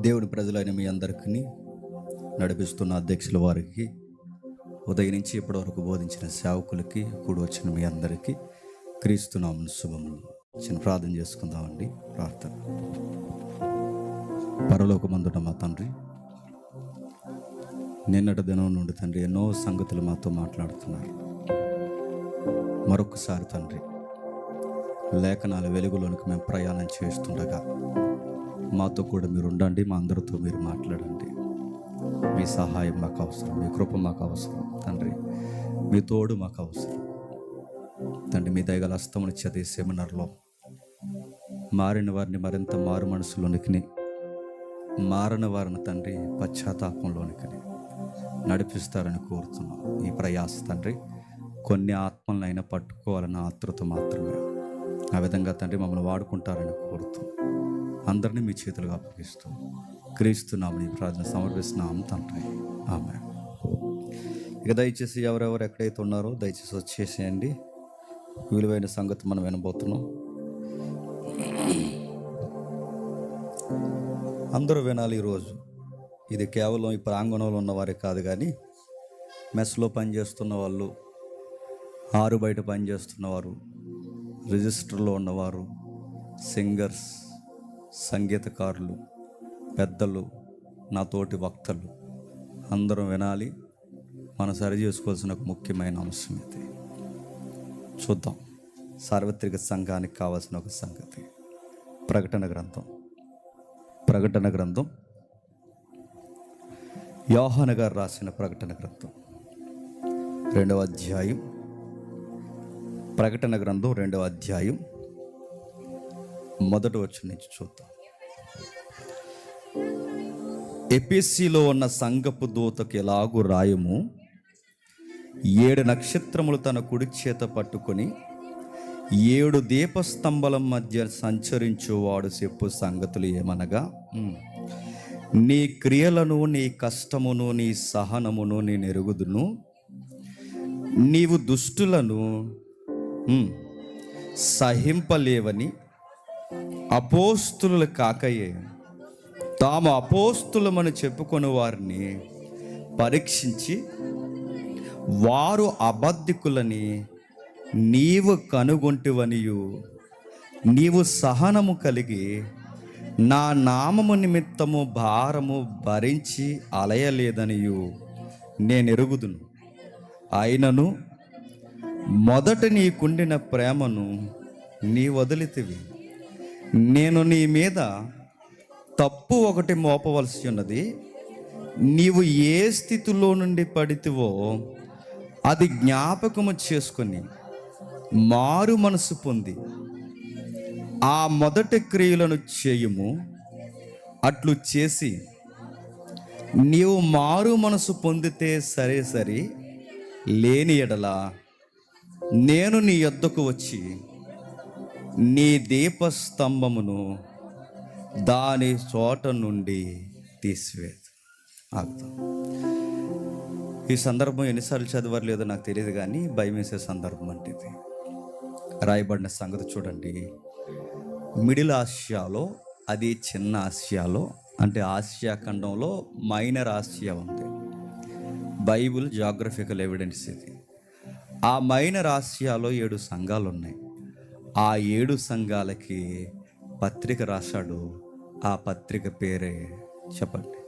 దేవుని ప్రజలైన మీ అందరికీ నడిపిస్తున్న అధ్యక్షుల వారికి, ఉదయం నుంచి ఇప్పటి వరకు బోధించిన సేవకులకి, కూడి వచ్చిన మీ అందరికీ క్రీస్తునామమున శుభములు. చిన్న ప్రార్థన చేసుకుందామండి. ప్రార్థన. పరలోకమందున మా తండ్రి, నిన్నటి దినం నుండి తండ్రి ఎన్నో సంగతులు మాతో మాట్లాడుతున్నారు. మరొకసారి తండ్రి, లేఖనాల వెలుగులోనికి మేము ప్రయాణం చేస్తుండగా మాతో కూడా మీరు ఉండండి, మా అందరితో మీరు మాట్లాడండి. మీ సహాయం మాకు అవసరం, మీ కృప మాకు అవసరం తండ్రి, మీ తోడు మాకు అవసరం తండ్రి. మీ దయగల హస్తముని చదివే సెమినార్లో మారిన వారిని మరింత మారు మనసులోనికి, మారిన వారిని తండ్రి పశ్చాత్తాపంలోనికి నడిపిస్తారని కోరుతున్నాం. ఈ ప్రయాస తండ్రి కొన్ని ఆత్మలనైనా పట్టుకోవాలన్న ఆతృత మాత్రమే. ఆ విధంగా తండ్రి మమ్మల్ని వాడుకుంటారని కోరుతున్నాం. అందరినీ మీ చేతులుగా అప్పగిస్తూ క్రీస్తునామని ప్రార్థన సమర్పిస్తున్నాం తండ్రి. ఆమేన్. ఇక దయచేసి ఎవరెవరు ఎక్కడైతే ఉన్నారో దయచేసి వచ్చేసేయండి. విలువైన సంగతి మనం వినబోతున్నాం. అందరూ వినాలి ఈరోజు. ఇది కేవలం ఈ ప్రాంగణంలో ఉన్నవారే కాదు, కానీ మెస్లో పనిచేస్తున్న వాళ్ళు, ఆరు బయట పనిచేస్తున్నవారు, రిజిస్టర్లో ఉన్నవారు, సింగర్స్, సంగీతకారులు, పెద్దలు, నా తోటి వక్తలు అందరం వినాలి. మనం సరి చేసుకోవాల్సిన ఒక ముఖ్యమైన అంశం ఇది. చూద్దాం. సార్వత్రిక సంఘానికి కావాల్సిన ఒక సంగతి ప్రకటన గ్రంథం యోహాను గారు రాసిన ప్రకటన గ్రంథం 2వ అధ్యాయం. ప్రకటన గ్రంథం 2వ అధ్యాయం మొదటి వచనం నుంచి చూద్దాం. ఎఫెసీలో ఉన్న సంఘపు దూతకు ఎలాగూ రాయము, 7 నక్షత్రములు తన కుడి చేత పట్టుకొని 7 దీపస్తంభాల మధ్య సంచరించువాడు చెప్పు సంగతులు ఏమనగా, నీ క్రియలను, నీ కష్టమును, నీ సహనమును నేను ఎరుగుదును. నీవు దుష్టులను సహింపలేవని అపోస్తులు కాకయే తాము అపోస్తులమని చెప్పుకొని వారిని పరీక్షించి వారు అబద్ధికులని నీవు కనుగొంటివనియు, నీవు సహనము కలిగి నా నామము నిమిత్తము భారము భరించి అలయలేదనియు నేను ఎరుగుదును. అయినను మొదట నీకుండిన ప్రేమను నీ వదిలితివి. నేను నీ మీద తప్పు ఒకటి మోపవలసి ఉన్నది. నీవు ఏ స్థితిలో నుండి పడితివో అది జ్ఞాపకము చేసుకొని మారు మనసు పొంది ఆ మొదటి క్రియలను చేయుము. అట్లు చేసి నీవు మారు మనసు పొందితే సరే, లేని ఎడల నేను నీ యొద్దకు వచ్చి నీ దీపస్తంభమును దాని చోట నుండి తీసివేదు. ఆగుతాం. ఈ సందర్భం ఎన్నిసార్లు చదివారు లేదో నాకు తెలియదు, కానీ భయం వేసే సందర్భం అంటే ఇది. రాయబడిన సంగతి చూడండి. మిడిల్ ఆసియాలో, అది చిన్న ఆసియాలో, అంటే ఆసియా ఖండంలో మైనర్ ఆసియా ఉంది. బైబిల్ జాగ్రఫికల్ ఎవిడెన్స్ ఇది. ఆ మైనర్ ఆసియాలో 7 సంఘాలు ఉన్నాయి. ఆ 7 సంఘాలకి పత్రిక రాశాడు. ఆ పత్రిక పేరే చెప్పండి,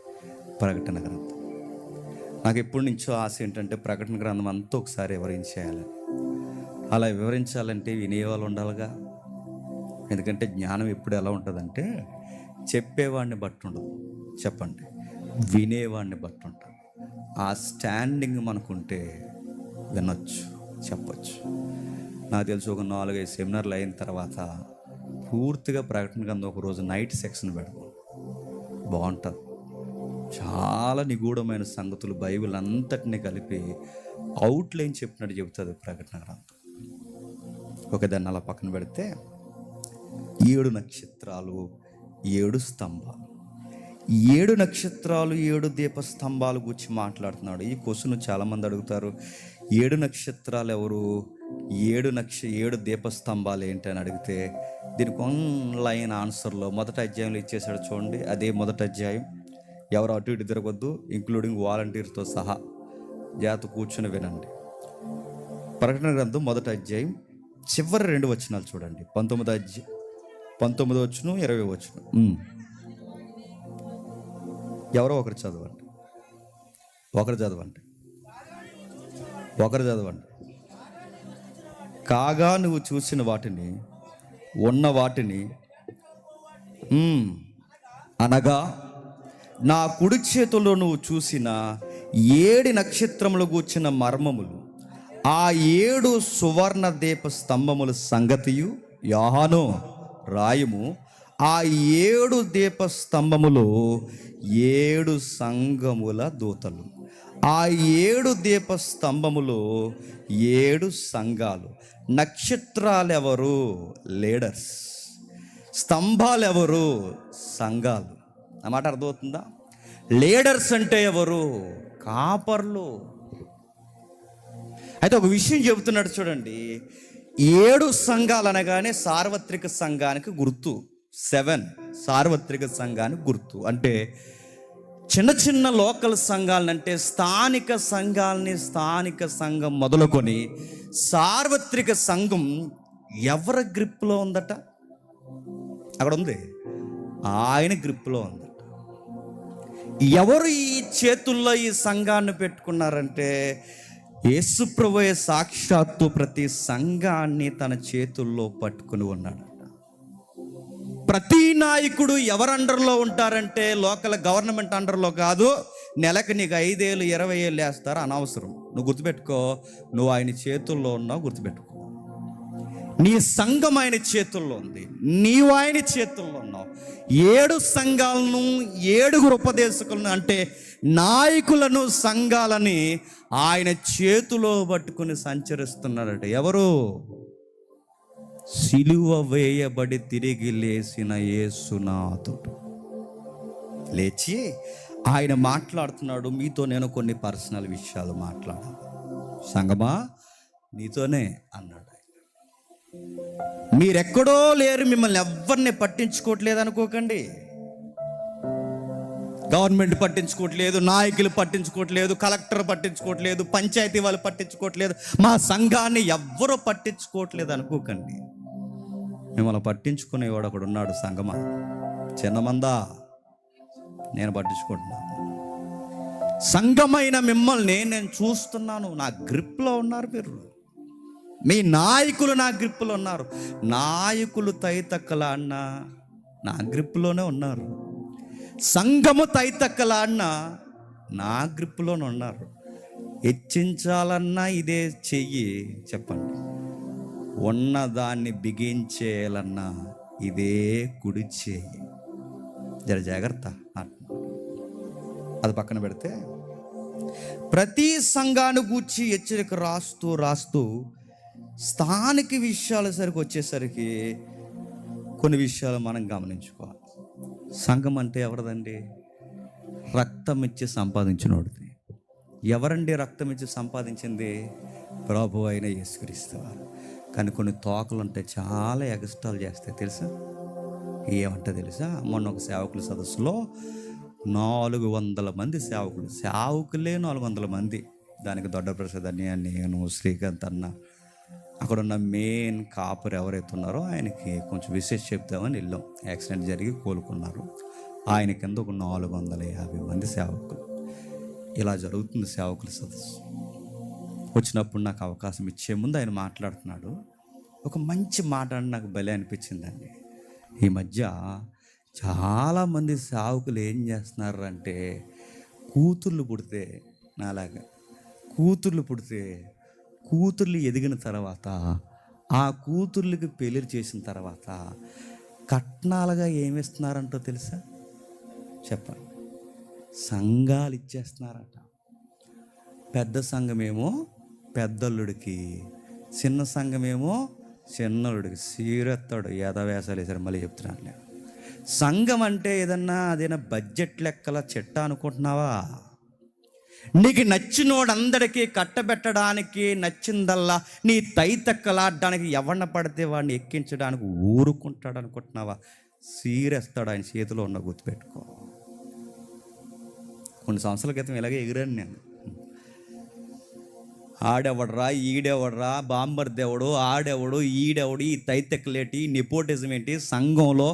ప్రకటన గ్రంథం. నాకు ఎప్పటి నుంచో ఆశ ఏంటంటే ప్రకటన గ్రంథం అంతా ఒకసారి వివరించేయాలని. అలా వివరించాలంటే వినేవాళ్ళు ఉండాలిగా. ఎందుకంటే జ్ఞానం ఎప్పుడు ఎలా ఉంటుందంటే చెప్పేవాడిని బట్టి ఉండదు, చెప్పండి, వినేవాడిని బట్టి ఉంటుంది. ఆ స్టాండింగ్ మనకుంటే వినొచ్చు, చెప్పచ్చు. నాకు తెలిసి ఒక 4-5 సెమినార్లు అయిన తర్వాత పూర్తిగా ప్రకటన గ్రంథం ఒకరోజు నైట్ సెక్షన్ పెడతాం. బాగుంటుంది. చాలా నిగూఢమైన సంగతులు బైబిల్ అంతటినీ కలిపి అవుట్లైన్ చెప్పినట్టు చెబుతుంది ప్రకటన గ్రంథం. ఒకదాన్ని అలా పక్కన పెడితే 7 నక్షత్రాలు, 7 స్తంభాలు, 7 నక్షత్రాలు, 7 దీపస్తంభాల గురించి మాట్లాడుతున్నాడు. ఈ క్వశ్చన్ చాలామంది అడుగుతారు. 7 నక్షత్రాలు ఎవరు? ఏడు దీపస్తంభాలు ఏంటి అని అడిగితే దీనికి ఆన్లైన్ ఆన్సర్లో మొదటి అధ్యాయంలో ఇచ్చేసాడు చూడండి. అదే మొదటి అధ్యాయం. ఎవరు అటు ఇటు తిరగొద్దు, ఇంక్లూడింగ్ వాలంటీర్తో సహా జాగ్రత్త కూర్చొని వినండి. ప్రకటన గ్రంథం మొదటి అధ్యాయం చివరి 2 వచనాలు చూడండి. 19 వచనం 20 వచనం. ఎవరో ఒకరు చదవండి. కాగా నువ్వు చూసిన వాటిని, ఉన్న వాటిని, అనగా నా కుడి చేతుల్లో నువ్వు చూసిన 7 నక్షత్రములు గూర్చిన మర్మములు, ఆ 7 సువర్ణ దీప స్తంభముల సంగతియు యోహాను రాయము. ఆ 7 దీప స్తంభములు 7 సంఘముల దూతలు. ఆ 7 దీప స్తంభములు 7 సంఘాలు. నక్షత్రాలు ఎవరు? లీడర్స్. స్తంభాలు ఎవరు? సంఘాలు. అన్నమాట అర్థమవుతుందా? లీడర్స్ అంటే ఎవరు? కాపర్లు. అయితే ఒక విషయం చెబుతున్నాడు చూడండి. 7 సంఘాలు అనగానే సార్వత్రిక సంఘానికి గుర్తు. 7 సార్వత్రిక సంఘానికి గుర్తు. అంటే చిన్న చిన్న లోకల్ సంఘాలనంటే స్థానిక సంఘం మొదలుకొని సార్వత్రిక సంఘం ఎవరి గ్రిప్లో ఉందట? అక్కడ ఉంది, ఆయన గ్రిప్లో ఉందట. ఎవరు ఈ చేతుల్లో ఈ సంఘాన్ని పెట్టుకున్నారంటే యేసుప్రభువే సాక్షాత్తు ప్రతి సంఘాన్ని తన చేతుల్లో పట్టుకుని ఉన్నాడట. ప్రతి నాయకుడు ఎవరు అండర్లో ఉంటారంటే లోకల్ గవర్నమెంట్ అండర్లో కాదు. నెలకు నీకు 5,000 20,000 వేస్తారు, అనవసరం. నువ్వు గుర్తుపెట్టుకో, నువ్వు ఆయన చేతుల్లో ఉన్నావు. గుర్తుపెట్టుకో, నీ సంఘం ఆయన చేతుల్లో ఉంది, నీవు ఆయన చేతుల్లో ఉన్నావు. 7 సంఘాలను 7 ఉపదేశకులను అంటే నాయకులను సంఘాలని ఆయన చేతిలో పట్టుకుని సంచరిస్తున్నాడట. ఎవరు? సిలువ వేయబడి తిరిగి లేచిన యేసునాథుడు. లేచి ఆయన మాట్లాడుతున్నాడు. మీతో నేను కొన్ని పర్సనల్ విషయాలు మాట్లాడాలి. సంగమా, నీతోనే అన్నాడు. మీరెక్కడో లేరు, మిమ్మల్ని ఎవరిని పట్టించుకోవట్లేదు అనుకోకండి. గవర్నమెంట్ పట్టించుకోవట్లేదు, నాయకులు పట్టించుకోవట్లేదు, కలెక్టర్ పట్టించుకోవట్లేదు, పంచాయతీ వాళ్ళు పట్టించుకోవట్లేదు, మా సంఘాన్ని ఎవ్వరూ పట్టించుకోవట్లేదు అనుకోకండి. మిమ్మల్ని పట్టించుకునేవాడు ఒకడు ఉన్నాడు. సంఘమా, చిన్నమందా, నేను పట్టించుకుంటున్నాను. సంఘమైన మిమ్మల్ని నేను చూస్తున్నాను. నా గ్రిప్లో ఉన్నారు మీరు. మీ నాయకులు నా గ్రిప్లో ఉన్నారు. నాయకులు తైతక్కలాడినా నా గ్రిప్లోనే ఉన్నారు. సంఘము తైతక్కలాడినా నా గ్రిప్లోనే ఉన్నారు. హెచ్చించాలన్నా ఇదే చెయ్యి, చెప్పండి. ఉన్నదాన్ని బిగించేయాలన్నా ఇదే కుడి చెయ్యి. జర జాగ్రత్త. అది పక్కన పెడితే ప్రతి సంఘాన్ని గూర్చి హెచ్చరిక రాస్తూ స్థానిక విషయాల సరికి వచ్చేసరికి కొన్ని విషయాలు మనం గమనించుకోవాలి. సంఘం అంటే ఎవరిదండి? రక్తం ఇచ్చి సంపాదించినోడిది. ఎవరండి రక్తం ఇచ్చి సంపాదించింది? ప్రభు అయిన యేసుక్రీస్తు వారు. కానీ కొన్ని తోకలు ఉంటాయి, చాలా ఎగస్టాలు చేస్తాయి. తెలుసా? ఏమంటే తెలుసా? మొన్న ఒక సేవకుల సదస్సులో 400 మంది సేవకులే 400 మంది. దానికి దొడ్డ ప్రసాద్ అన్నయ్య, నేను, శ్రీకాంత్ అన్న, అక్కడున్న మెయిన్ కాపర్ ఎవరైతే ఉన్నారో ఆయనకి కొంచెం విశేష చెప్తామని వెళ్ళాం. యాక్సిడెంట్ జరిగి కోలుకున్నారు. ఆయన కింద ఒక 450 మంది సేవకులు. ఇలా జరుగుతుంది సేవకుల సదస్సు. వచ్చినప్పుడు నాకు అవకాశం ఇచ్చే ముందు ఆయన మాట్లాడుతున్నాడు. ఒక మంచి మాట అని నాకు భలే అనిపించిందండి. ఈ మధ్య చాలామంది సేవకులు ఏం చేస్తున్నారు అంటే, కూతుర్లు పుడితే, నాలాగా కూతుర్లు ఎదిగిన తర్వాత ఆ కూతుర్లకి పెళ్లి చేసిన తర్వాత కట్నాలుగా ఏమిస్తున్నారంటో తెలుసా? చెప్పండి. సంఘాలు ఇచ్చేస్తున్నారట. పెద్ద సంఘమేమో పెద్దల్లుడికి, చిన్న సంఘమేమో చిన్నల్లుడికి. సీరెత్తాడు, యాదవేసాలు వేసారు. మళ్ళీ చెప్తున్నాను నేను. సంఘం అంటే అదేనా బడ్జెట్ లెక్కల చెట్ట అనుకుంటున్నావా? నీకు నచ్చినోడందరికీ కట్టబెట్టడానికి, నచ్చిందల్లా నీ తైతక్కలాడడానికి ఎవరిన పడితే వాడిని ఎక్కించడానికి ఊరుకుంటాడు అనుకుంటున్నావా? సీరేస్తాడు ఆయన చేతిలో ఉన్న, గుర్తుపెట్టుకో. కొన్ని సంవత్సరాల క్రితం ఇలాగే ఎగిరాను నేను. ఆడెవడరా, ఈడెవడరా, బాంబర్ దేవుడు, ఆడెవడు, ఈడెవడు, ఈ తైతెక్కలేటి, నెపోటిజం ఏంటి, సంఘంలో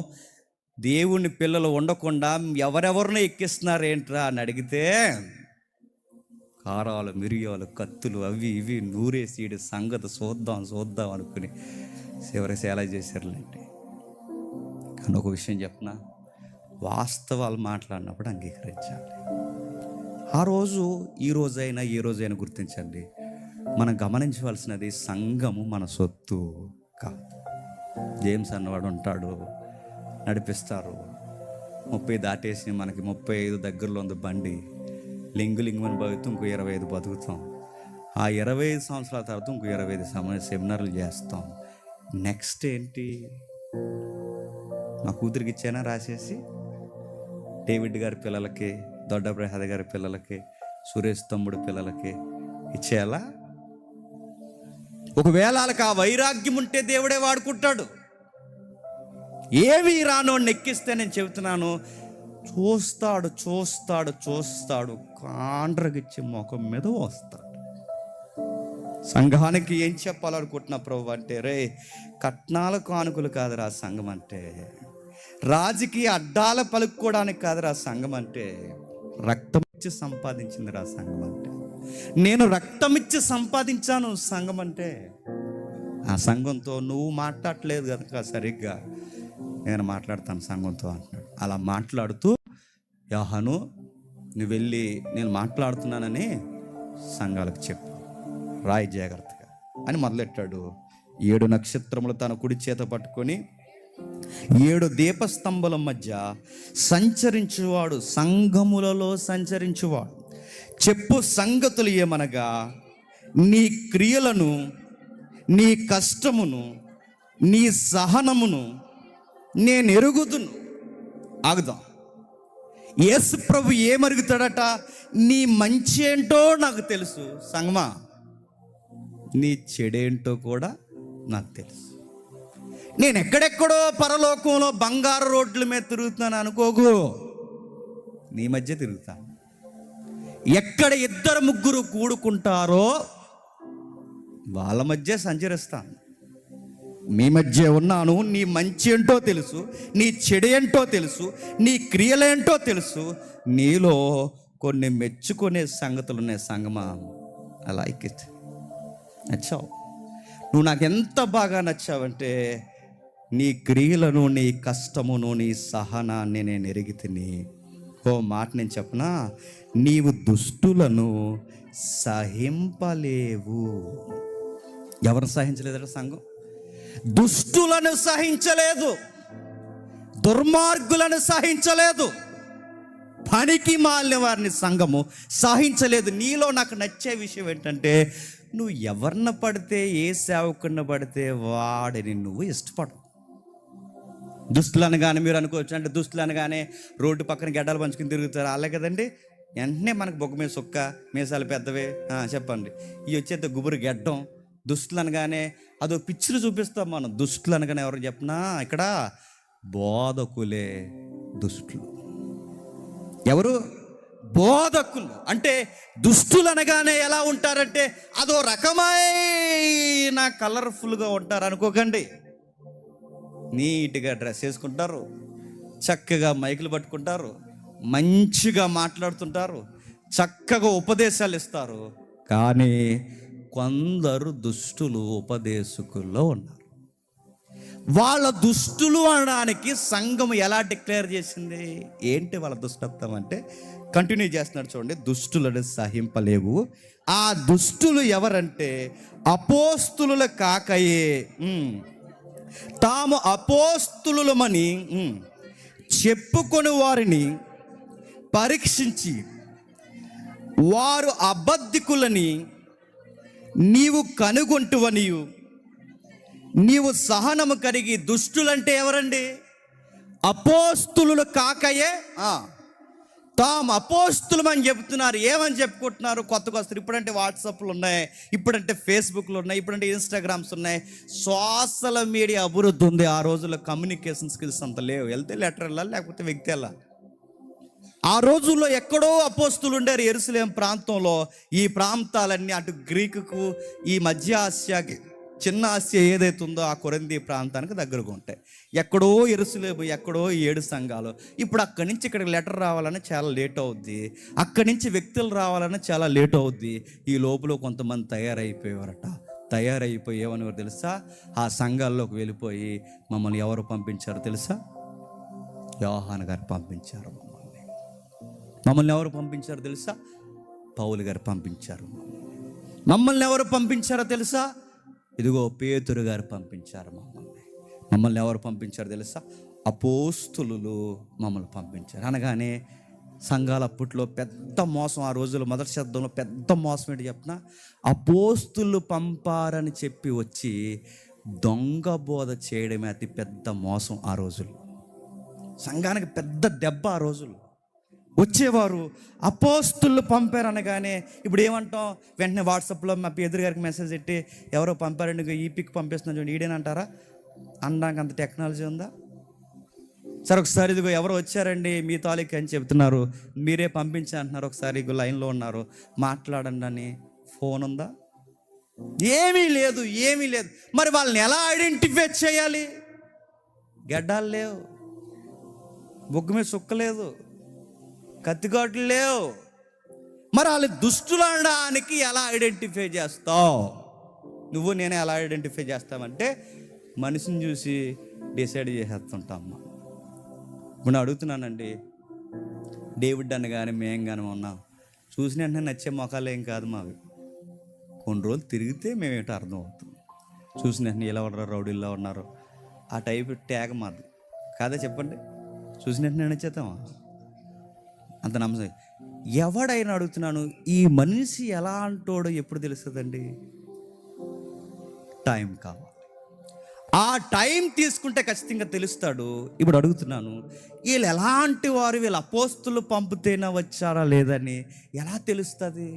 దేవుని పిల్లలు ఉండకుండా ఎవరెవరినో ఎక్కిస్తున్నారేంట్రా అని అడిగితే కారాలు, మిరియాలు, కత్తులు అవి ఇవి నూరేసీడు సంగతి చూద్దాం అనుకుని చివరికి ఎలా చేశారులేండి. కానీ ఒక విషయం చెప్పనా, వాస్తవాలు మాట్లాడినప్పుడు అంగీకరించాలి. ఆ రోజు ఈ రోజైనా గుర్తించండి, మనం గమనించవలసినది సంఘము మన సొత్తు కాదు. జేమ్స్ అన్నవాడు ఉంటాడు, నడిపిస్తారు. 30 దాటేసి మనకి 35 దగ్గరలో ఉంది బండి. లింగుమని బతుకుతూ ఇంకో 25 బతుకుతాం. ఆ 25 సంవత్సరాల తర్వాత ఇంకో 25 సెమినార్లు చేస్తాం. నెక్స్ట్ ఏంటి? మా కూతురికి ఇచ్చానా రాసేసి, డేవిడ్ గారి పిల్లలకి, దొడ్డ ప్రసాద్ గారి పిల్లలకి, సురేష్ తమ్ముడు పిల్లలకి ఇచ్చేయాలా? ఒకవేళ వాళ్ళకి ఆ వైరాగ్యం ఉంటే దేవుడే వాడుకుంటాడు. ఏవి రానోడిని ఎక్కిస్తే నేను చెబుతున్నాను, చూస్తాడు కాండ్రగిచ్చి ముఖం మీద వస్తాడు. సంఘానికి ఏం చెప్పాలనుకుంటున్నా ప్రభు అంటే, రే కట్నాల కానుకలు కాదురా సంఘం అంటే, రాజకీయ అడ్డాల పలుకోవడానికి కాదురా సంఘం అంటే, రక్తం ఇచ్చి సంపాదించింది రా సంఘం అంటే. నేను రక్తం ఇచ్చి సంపాదించాను సంఘం అంటే. ఆ సంఘంతో నువ్వు మాట్లాడలేదు కనుక సరిగ్గా నేను మాట్లాడతాను సంఘంతో అంటున్నాడు. అలా మాట్లాడుతూ, యోహాను నువ్వు వెళ్ళి నేను మాట్లాడుతున్నానని సంఘాలకు చెప్పు, రాయి జాగ్రత్తగా అని మొదలెట్టాడు. 7 నక్షత్రములు తన కుడి చేత పట్టుకొని 7 దీపస్తంభాల మధ్య సంచరించువాడు, సంఘములలో సంచరించువాడు చెప్పు సంగతులు ఏమనగా, నీ క్రియలను, నీ కష్టమును, నీ సహనమును నేను ఎరుగుదును. ఆగుదాం. యేసు ప్రభు ఏమరుగుతాడట? నీ మంచి ఏంటో నాకు తెలుసు సంగమా, నీ చెడేంటో కూడా నాకు తెలుసు. నేను ఎక్కడెక్కడో పరలోకంలో బంగారు రోడ్ల మీద తిరుగుతున్నాను అనుకోకు, నీ మధ్య తిరుగుతాను. ఎక్కడ 2-3 కూడుకుంటారో వాళ్ళ మధ్య సంచరిస్తాను. మీ మధ్య ఉన్నాను. నీ మంచి ఏంటో తెలుసు, నీ చెడు ఏంటో తెలుసు, నీ క్రియలేంటో తెలుసు. నీలో కొన్ని మెచ్చుకునే సంగతులు ఉన్నాయి సంగమా. I like it. నచ్చావు. నువ్వు నాకు ఎంత బాగా నచ్చావంటే, నీ క్రియలను, నీ కష్టమును, నీ సహనాన్ని నేను ఎరిగి తిని. ఓ మాట నేను చెప్పనా, నీవు దుష్టులను సహింపలేవు. ఎవరు సహించలేదట సంఘం? దుష్టులను సహించలేదు, దుర్మార్గులను సహించలేదు, పనికి మాలిన వారిని సంఘము సహించలేదు. నీలో నాకు నచ్చే విషయం ఏంటంటే, నువ్వు ఎవరిని పడితే, ఏ సేవకుడిని పడితే వాడిని నువ్వు ఇష్టపడవు. దుస్తులు అనగానే మీరు అనుకోవచ్చు, అంటే దుస్తులు అనగానే రోడ్డు పక్కన గడ్డలు పంచుకుని తిరుగుతారు వాళ్ళే కదండి. వెంటనే మనకు బొగ్గ మీద సొక్క, మీసాలు పెద్దవే, చెప్పండి. ఇవి వచ్చేది గుబురు గెడ్డం. దుస్తులు అనగానే అదో పిక్చర్ చూపిస్తాం మనం. దుస్తులు అనగానే ఎవరు చెప్పినా, ఇక్కడ బోధకులే దుష్టులు. ఎవరు? బోధకులు. అంటే దుష్టులు అనగానే ఎలా ఉంటారంటే అదో రకమైన కలర్ఫుల్గా ఉంటారు అనుకోకండి. నీట్గా డ్రెస్ వేసుకుంటారు, చక్కగా మైకులు పట్టుకుంటారు, మంచిగా మాట్లాడుతుంటారు, చక్కగా ఉపదేశాలు ఇస్తారు. కానీ కొందరు దుష్టులు ఉపదేశకుల్లో ఉన్నారు. వాళ్ళ దుష్టులు అనడానికి సంఘం ఎలా డిక్లేర్ చేసింది? ఏంటి వాళ్ళ దుష్టత్వం అంటే, కంటిన్యూ చేస్తున్నాడు చూడండి. దుష్టులను సహింపలేవు. ఆ దుష్టులు ఎవరంటే, అపోస్తులుల కాకయే తాము అపోస్తులుమని చెప్పుకొని వారిని పరీక్షించి, వారు అబద్ధికులని నీవు కనుగొంటువనియు, నీవు సహనము కలిగి. దుష్టులంటే ఎవరండి? అపోస్తులు కాకయే తాము అపోస్తులమని చెప్తున్నారు. ఏమని చెప్పుకుంటున్నారు? కొత్తగా వస్తారు. ఇప్పుడంటే వాట్సాప్లు ఉన్నాయి, ఇప్పుడంటే ఫేస్బుక్లు ఉన్నాయి, ఇప్పుడంటే ఇన్స్టాగ్రామ్స్ ఉన్నాయి, సోషల్ మీడియా అభివృద్ధి ఉంది. ఆ రోజుల్లో కమ్యూనికేషన్ స్కిల్స్ అంత లేవు. వెళ్తే లెటర్ వెళ్ళాలి, లేకపోతే వ్యక్తి వెళ్ళాలి. ఆ రోజుల్లో ఎక్కడో అపోస్తులు ఉండారు యెరూషలేం ప్రాంతంలో. ఈ ప్రాంతాలన్నీ అటు గ్రీకుకు, ఈ మధ్య ఆసియాకి, చిన్న ఆసియా ఏదైతే ఉందో ఆ కొరింథీ ప్రాంతానికి దగ్గరగా ఉంటాయి. ఎక్కడో యెరూషలేము, ఎక్కడో 7 సంఘాలు. ఇప్పుడు అక్కడి నుంచి ఇక్కడికి లెటర్ రావాలని చాలా లేట్ అవుద్ది, అక్కడి నుంచి వ్యక్తులు రావాలని చాలా లేట్ అవుద్ది. ఈ లోపల కొంతమంది తయారైపోయేవారట. తయారైపోయి ఏమనేవారు తెలుసా? ఆ సంఘాల్లోకి వెళ్ళిపోయి, మమ్మల్ని ఎవరు పంపించారో తెలుసా? యోహాను గారు పంపించారు. మమ్మల్ని ఎవరు పంపించారో తెలుసా? పౌలు గారు పంపించారు. మమ్మల్ని ఎవరు పంపించారో తెలుసా? ఇదిగో పేతురు గారు పంపించారు. మమ్మల్ని ఎవరు పంపించారో తెలుసా? అపోస్తులు మమ్మల్ని పంపించారు. అనగానే సంఘాలు అప్పట్లో పెద్ద మోసం. ఆ రోజుల్లో మొదటి శతాబ్దంలో పెద్ద మోసం ఏంటి చెప్పిన? అపోస్తులు పంపారని చెప్పి వచ్చి దొంగ బోధ చేయడమే అతి పెద్ద మోసం. ఆ రోజుల్లో సంఘానికి పెద్ద దెబ్బ. ఆ రోజుల్లో వచ్చేవారు అపోస్తులు పంపారు అనగానే ఇప్పుడు ఏమంటాం? వెంటనే వాట్సాప్లో మా పేదరి గారికి మెసేజ్ పెట్టి, ఎవరో పంపారండి, ఈ పిక్ పంపిస్తున్నాను చూడండి, ఈడేనంటారా? అనడానికి అంత టెక్నాలజీ ఉందా? సరే ఒకసారి ఇదిగో ఎవరో వచ్చారండి మీ తాలూకు అని చెప్తున్నారు, మీరే పంపించా అంటున్నారు, ఒకసారి ఇగో లైన్లో ఉన్నారు, మాట్లాడండి అని ఫోన్ ఉందా? ఏమీ లేదు, ఏమీ లేదు. మరి వాళ్ళని ఎలా ఐడెంటిఫై చేయాలి? గడ్డాలు లేవు, బొగ్గు మీద సుక్కలేదు, కత్తిగాట్లు లేవు. మరి వాళ్ళు దుష్టులు అనడానికి ఎలా ఐడెంటిఫై చేస్తావు? నువ్వు నేనే ఎలా ఐడెంటిఫై చేస్తామంటే మనిషిని చూసి డిసైడ్ చేసేస్తుంటామ్మా. ఇప్పుడు నేను అడుగుతున్నానండి, డేవిడ్ అని కానీ మేము కానీ ఉన్నాం, చూసిన వెంటనే నచ్చే మొఖాలు ఏం కాదు మావి. కొన్ని రోజులు తిరిగితే మేమేంటో అర్థం అవుతుంది. చూసిన వెంటనే ఇలా ఉన్నారు, రౌడీల్లో ఉన్నారు, ఆ టైప్ ట్యాగ్ మాది కాదా? చెప్పండి. చూసిన వెంటనే నచ్చేద్దామా? అంత నమ్మకం. ఎవడైనా అడుగుతున్నాను, ఈ మనిషి ఎలా అంటాడో ఎప్పుడు తెలుస్తుందండి? టైం కావాలి. ఆ టైం తీసుకుంటే ఖచ్చితంగా తెలుస్తాడు. ఇప్పుడు అడుగుతున్నాను, వీళ్ళు ఎలాంటి వారు? వీళ్ళు అపోస్తులు పంపితేనే వచ్చారా లేదని ఎలా తెలుస్తుంది?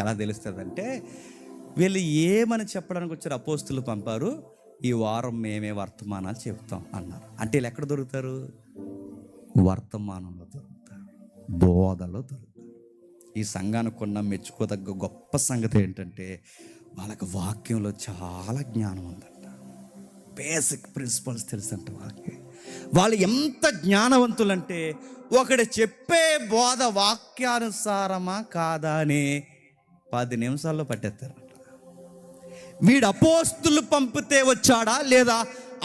ఎలా తెలుస్తుంది అంటే, వీళ్ళు ఏమని చెప్పడానికి వచ్చారు? అపోస్తులు పంపారు, ఈ వారం మేమే వర్తమానాలు చెప్తాం అన్నారు. అంటే వీళ్ళు ఎక్కడ దొరుకుతారు? వర్తమానంలో దొరుకుతారు, బోధలో దొరుకుతారు. ఈ సంఘానికి ఉన్న మెచ్చుకోదగ్గ గొప్ప సంగతి ఏంటంటే, వాళ్ళకి వాక్యంలో చాలా జ్ఞానం ఉందంట. బేసిక్ ప్రిన్సిపల్స్ తెలుసంట వాళ్ళకి. వాళ్ళు ఎంత జ్ఞానవంతులంటే, ఒకడు చెప్పే బోధ వాక్యానుసారమా కాదా అని 10 నిమిషాల్లో పట్టేస్తారంట. వీడు అపోస్తులు పంపితే వచ్చాడా లేదా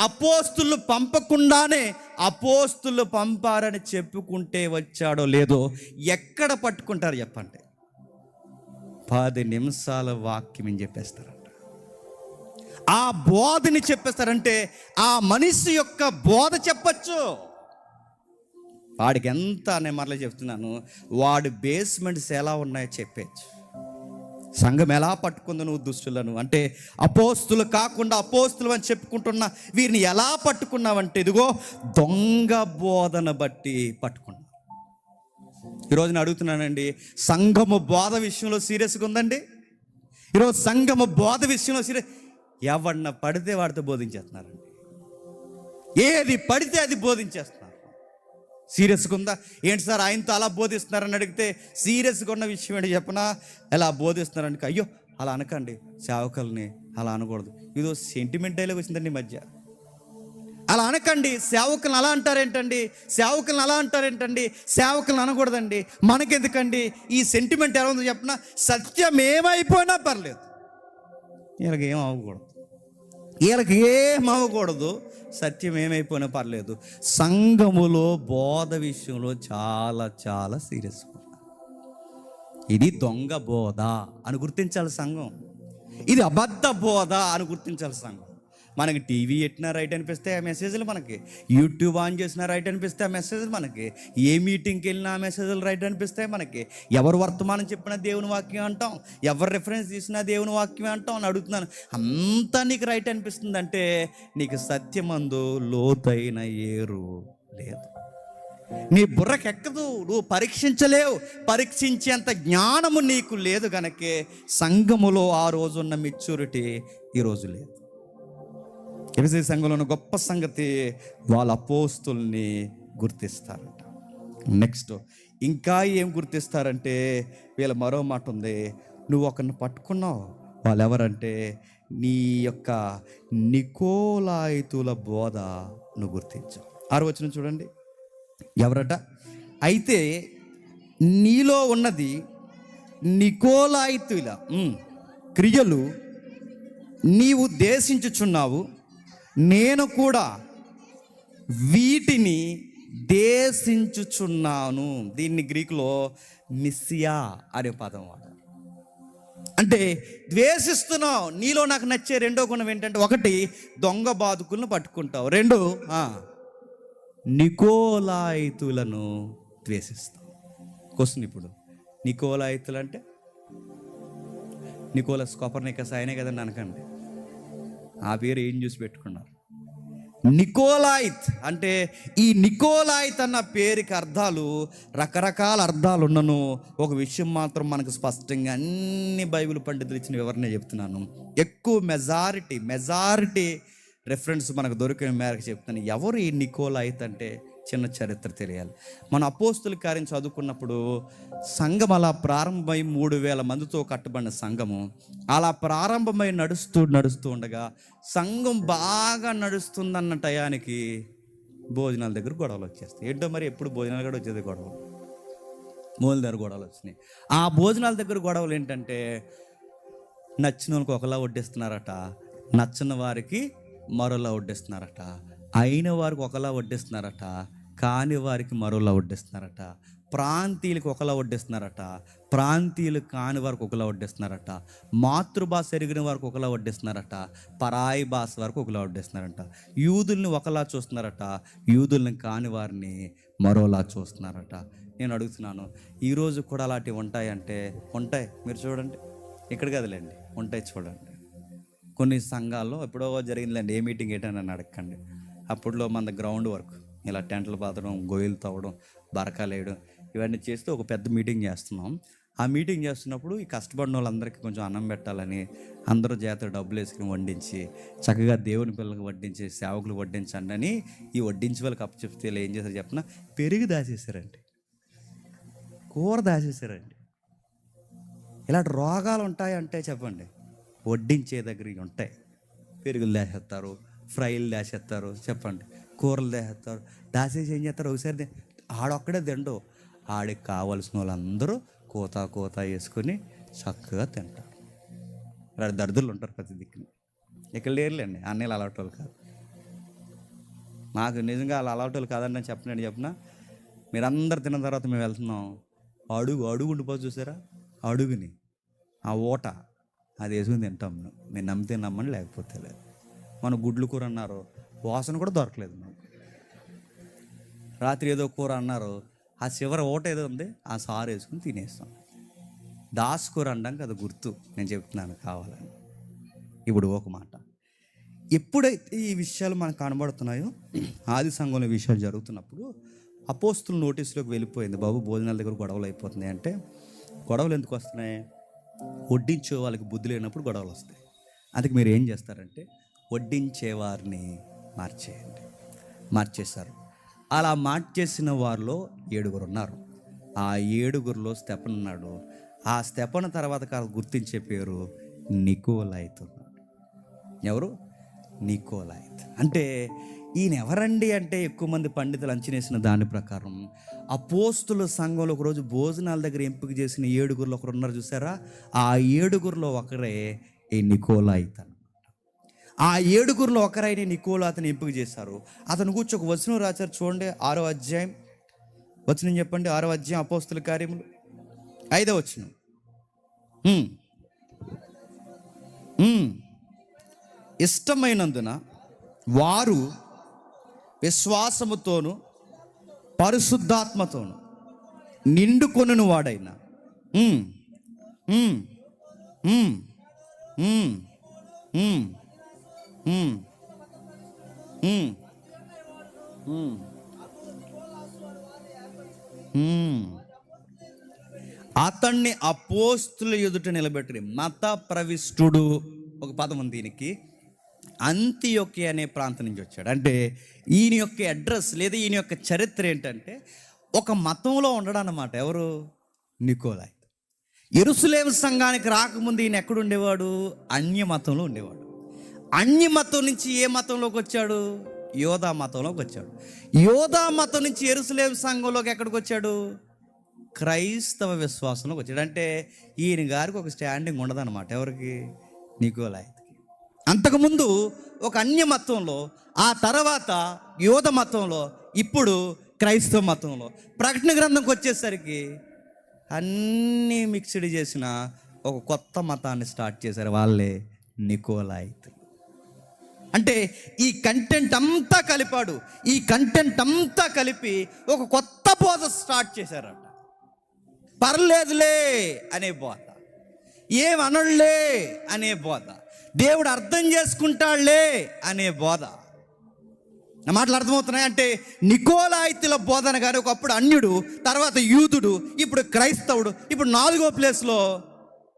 అపోస్తులు పంపకుండానే అపోస్తులు పంపారని చెప్పుకుంటే వచ్చాడో లేదో ఎక్కడ పట్టుకుంటారు చెప్పండి? 10 నిమిషాల వాక్యం చెప్పేస్తారంట. ఆ బోధని చెప్పేస్తారంటే ఆ మనిషి యొక్క బోధ చెప్పచ్చు. వాడికి ఎంత, నేను మరలా చెప్తున్నాను, వాడి బేస్మెంట్స్ ఎలా ఉన్నాయో చెప్పచ్చు. సంఘం ఎలా పట్టుకుందో నువ్వు దుష్టులను అంటే, అపోస్తులు కాకుండా అపోస్తులు అని చెప్పుకుంటున్నా వీరిని ఎలా పట్టుకున్నావంటే, ఇదిగో దొంగ బోధన బట్టి పట్టుకున్నా. ఈరోజు నేను అడుగుతున్నానండి, సంఘము బోధ విషయంలో సీరియస్గా ఉందండి? ఈరోజు సంఘము బోధ విషయంలో సీరియస్. ఎవరిన పడితే వాడితో బోధించేస్తున్నారండి. ఏది పడితే అది బోధించేస్తున్నారు. సీరియస్గా ఉందా? ఏంటి సార్ ఆయనతో అలా బోధిస్తున్నారని అడిగితే, సీరియస్గా ఉన్న విషయం ఏంటి చెప్పనా? ఎలా బోధిస్తున్నారని, అయ్యో అలా అనకండి, సేవకుల్ని అలా అనకూడదు. ఇదో సెంటిమెంట్ డైలాగ్ వచ్చిందండి ఈ మధ్య. అలా అనకండి, సేవకులను అలా అంటారేంటండి, సేవకులను అలా అంటారేంటండి, సేవకులను అనకూడదండి, మనకెందుకండి ఈ సెంటిమెంట్ ఎలా ఉందో చెప్పనా? సత్యం ఏమైపోయినా పర్లేదు, వీళ్ళకి ఏం అవ్వకూడదు, వీళ్ళకి ఏం అవ్వకూడదు, సత్యం ఏమైపోయినా పర్లేదు. సంఘములో బోధ విషయంలో చాలా చాలా సీరియస్. ఇది దొంగ బోధ అని గుర్తించాలి సంఘం, ఇది అబద్ధ బోధ అని గుర్తించాలి సంఘం. మనకి టీవీ ఎట్టినా రైట్ అనిపిస్తే ఆ మెసేజ్లు మనకి, యూట్యూబ్ ఆన్ చేసినా రైట్ అనిపిస్తే ఆ మెసేజ్లు మనకి, ఏ మీటింగ్కి వెళ్ళినా ఆ మెసేజ్లు రైట్ అనిపిస్తాయి మనకి. ఎవరు వర్తమానం చెప్పినా దేవుని వాక్యం అంటాం, ఎవరు రిఫరెన్స్ తీసినా దేవుని వాక్యం అంటాం అని అడుగుతున్నాను. అంతా నీకు రైట్ అనిపిస్తుందంటే నీకు సత్యమందు లోతైన ఏరు లేదు. నీ బుర్రకెక్కదు, నువ్వు పరీక్షించలేవు, పరీక్షించేంత జ్ఞానము నీకు లేదు కనుకే సంఘములో ఆ రోజున్న మెచ్యూరిటీ ఈరోజు లేదు. ఎఫెసీ సంఘంలో గొప్ప సంగతి, వాళ్ళ అపోస్తుల్ని గుర్తిస్తారట. నెక్స్ట్ ఇంకా ఏం గుర్తిస్తారంటే, వీళ్ళ మరో మాట ఉంది, నువ్వు ఒకరిని పట్టుకున్నావు, వాళ్ళు ఎవరంటే నీ యొక్క నికోలాయితుల బోధ నువ్వు గుర్తించావు. 6వ వచనం చూడండి, ఎవరట? అయితే నీలో ఉన్నది నికోలాయితుల క్రియలు నీవు దేశించుచున్నావు, నేను కూడా వీటిని దేశించుచున్నాను. దీన్ని గ్రీకులో నిస్సియా అనే పదం వాడు. అంటే ద్వేషిస్తున్నావు. నీలో నాకు నచ్చే రెండో గుణం ఏంటంటే, ఒకటి దొంగ బాదుకులను పట్టుకుంటావు, రెండు నికోలాయితులను ద్వేషిస్తావు. క్వశ్చన్ ఇప్పుడు, నికోలాయితులు అంటే నికోలస్ కోపర్నికస్ ఆయనే కదండి అనకండి, ఆ పేరు ఏం చూసి పెట్టుకున్నారు. నికోలాయిత్ అంటే, ఈ నికోలాయిత్ అన్న పేరుకి అర్థాలు రకరకాల అర్థాలు ఉన్నను. ఒక విషయం మాత్రం మనకు స్పష్టంగా అన్ని బైబిల్ పండితులు ఇచ్చిన వివరణ చెప్తున్నాను. ఎక్కువ మెజారిటీ రెఫరెన్స్ మనకు దొరికిన మేరకు చెప్తాను. ఎవరు ఈ నికోలాయిత్ అంటే చిన్న చరిత్ర తెలియాలి. మన అపోస్తుల కార్యం చదువుకున్నప్పుడు సంఘం అలా ప్రారంభమై 3000 మందితో కట్టబడిన సంఘము అలా ప్రారంభమై నడుస్తూ ఉండగా సంఘం బాగా నడుస్తుందన్న టయానికి భోజనాల దగ్గర గొడవలు వచ్చేస్తాయి. ఏంటో మరి ఎప్పుడు భోజనాలు కూడా వచ్చేది గొడవలు, మూల దగ్గర గొడవలు వచ్చినాయి. ఆ భోజనాల దగ్గర గొడవలు ఏంటంటే, నచ్చిన వాళ్ళకి ఒకలా వడ్డిస్తున్నారట, నచ్చిన వారికి మరోలా వడ్డిస్తున్నారట, అయిన వారికి ఒకలా వడ్డిస్తున్నారట, కాని వారికి మరోలా వడ్డిస్తున్నారట, ప్రాంతీయులకు ఒకలా వడ్డిస్తున్నారట, ప్రాంతీయులు కాని వారికి ఒకలా వడ్డిస్తున్నారట, మాతృభాష ఎరిగిన వారికి ఒకలా వడ్డిస్తున్నారట, పరాయి భాష వారికి ఒకలా వడ్డిస్తున్నారట, యూదుల్ని ఒకలా చూస్తున్నారట, యూదుల్ని కాని వారిని మరోలా చూస్తున్నారట. నేను అడుగుతున్నాను, ఈరోజు కూడా అలాంటివి ఉంటాయంటే ఉంటాయి. మీరు చూడండి, ఇక్కడ కదలేండి, ఉంటాయి చూడండి. కొన్ని సంఘాల్లో ఎప్పుడో జరిగిందిలేండి, ఏ మీటింగ్ ఏంటని నన్ను అడగండి. అప్పట్లో మన గ్రౌండ్ వర్క్, ఇలా టెంట్లు పాతడం, గొయ్యలు తవ్వడం, బరకాలు వేయడం, ఇవన్నీ చేస్తూ ఒక పెద్ద మీటింగ్ చేస్తున్నాం. ఆ మీటింగ్ చేస్తున్నప్పుడు ఈ కష్టపడిన వాళ్ళందరికీ కొంచెం అన్నం పెట్టాలని అందరూ జాతర డబ్బులు వేసుకుని వడ్డించి, చక్కగా దేవుని పిల్లలకు వడ్డించి, సేవకులు వడ్డించండి అని ఈ వడ్డించి వాళ్ళకి అప్పచెప్తే ఏం చేశారు చెప్పిన, పెరుగు దాచేసారండి, కూర దాచేసారండి. ఇలాంటి రోగాలు ఉంటాయంటే చెప్పండి, వడ్డించే దగ్గర ఉంటాయి. పెరుగులు దాచేస్తారు, ఫ్రైలు దాచేస్తారు, చెప్పండి, కూరలు దాచేస్తారు. దాచేసి ఏం చేస్తారు, ఒకసారి ఆడొక్కడే తిండు, ఆడికి కావలసిన వాళ్ళందరూ కోత వేసుకొని చక్కగా తింటారు. ఇలా దరిద్రులు ఉంటారు ప్రతి దిక్కుని. ఇక్కడ లేరులేండి, అన్నీళ్ళు అలవాటు వాళ్ళు కాదు. నాకు నిజంగా వాళ్ళు అలవాటు వాళ్ళు కాదని నేను చెప్పిన మీరందరూ తిన్న తర్వాత మేము వెళ్తున్నాం, అడుగు ఉండిపోదు చూసారా, అడుగుని ఆ ఓట అది వేసుకుని తింటాం. మేము నమ్మితే నమ్మని, లేకపోతే లేదు. మన గుడ్లు కూర అన్నారు, వాసన కూడా దొరకలేదు మాకు. రాత్రి ఏదో కూర అన్నారు, ఆ చివరి ఓట ఏదో ఉంది, ఆ సారు వేసుకుని తినేస్తాం. దాసుకూర అనడానికి అది గుర్తు, నేను చెప్తున్నాను కావాలని. ఇప్పుడు ఒక మాట, ఎప్పుడైతే ఈ విషయాలు మనకు కనబడుతున్నాయో, ఆది సంఘంలో విషయాలు జరుగుతున్నప్పుడు అపోస్తుల నోటీసులోకి వెళ్ళిపోయింది, బాబు భోజనాల దగ్గర గొడవలు అయిపోతున్నాయి అంటే. గొడవలు ఎందుకు వస్తున్నాయి? వడ్డించే వాళ్ళకి బుద్ధి లేనప్పుడు గొడవలు వస్తాయి. అందుకే మీరు ఏం చేస్తారంటే, వడ్డించేవారిని మార్చేశారు. అలా మార్చేసిన వారిలో 7 ఉన్నారు. ఆ 7 స్టెఫన్ ఉన్నాడు. ఆ స్టెఫన్ తర్వాత కాలం గుర్తించే పేరు నికోలాయిత్ ఉన్నాడు. ఎవరు? నికోలాయిత్. అంటే ఈయన ఎవరండి అంటే, ఎక్కువ మంది పండితులు అంచనేసిన దాని ప్రకారం అపోస్తుల సంఘంలో ఒకరోజు భోజనాల దగ్గర ఎంపిక చేసిన 7 ఒకరు ఉన్నారు చూసారా, ఆ 7 ఒకరే ఈ నికోలాయిత్ అన్నమాట. ఆ 7 ఒకరైన నికోలాయిత్ని ఎంపిక చేశారు. అతను కూర్చొని ఒక వచనం రాశారు చూడండి, 6వ అధ్యాయం వచనం చెప్పండి. 6వ అధ్యాయం అపోస్తుల కార్యములు 5వ వచనం. ఇష్టమైనందున వారు విశ్వాసముతోను పరిశుద్ధాత్మతోను నిండుకొనును వాడైన అతన్ని అపోస్తుల ఎదుట నిలబెట్టి మత ప్రవిష్టుడు ఒక పదం ఉంది దీనికి. అంతియొక్కి అనే ప్రాంతం నుంచి వచ్చాడు. అంటే ఈయన యొక్క అడ్రస్ లేదా ఈయన యొక్క చరిత్ర ఏంటంటే ఒక మతంలో ఉండడం అన్నమాట. ఎవరు? నికోలాయి. యెరూషలేము సంఘానికి రాకముందు ఈయన ఎక్కడ ఉండేవాడు? అన్య మతంలో ఉండేవాడు. అన్య మతం నుంచి ఏ మతంలోకి వచ్చాడు? యోధా మతంలోకి వచ్చాడు. యోధా మతం నుంచి యెరూషలేము సంఘంలోకి ఎక్కడికి వచ్చాడు? క్రైస్తవ విశ్వాసంలోకి వచ్చాడు. అంటే ఈయన గారికి ఒక స్టాండింగ్ ఉండదన్నమాట. ఎవరికి? నికోలాయికి. అంతకుముందు ఒక అన్య మతంలో, ఆ తర్వాత యోధ మతంలో, ఇప్పుడు క్రైస్తవ మతంలో. ప్రకటన గ్రంథంకి వచ్చేసరికి అన్నీ మిక్స్డ్ చేసిన ఒక కొత్త మతాన్ని స్టార్ట్ చేశారు. వాళ్ళే నికోలాయిత్. అంటే ఈ కంటెంట్ అంతా కలిపాడు. ఈ కంటెంట్ అంతా కలిపి ఒక కొత్త బోధ స్టార్ట్ చేశారట. పర్లేదులే అనే బోధ, ఏమనలే అనే బోధ, దేవుడు అర్థం చేసుకుంటాడులే అనే బోధ. నా మాటలు అర్థమవుతున్నాయి? అంటే నికోలాయితుల బోధన గారు ఒకప్పుడు అన్యుడు, తర్వాత యూదుడు, ఇప్పుడు క్రైస్తవుడు, ఇప్పుడు 4వ ప్లేస్లో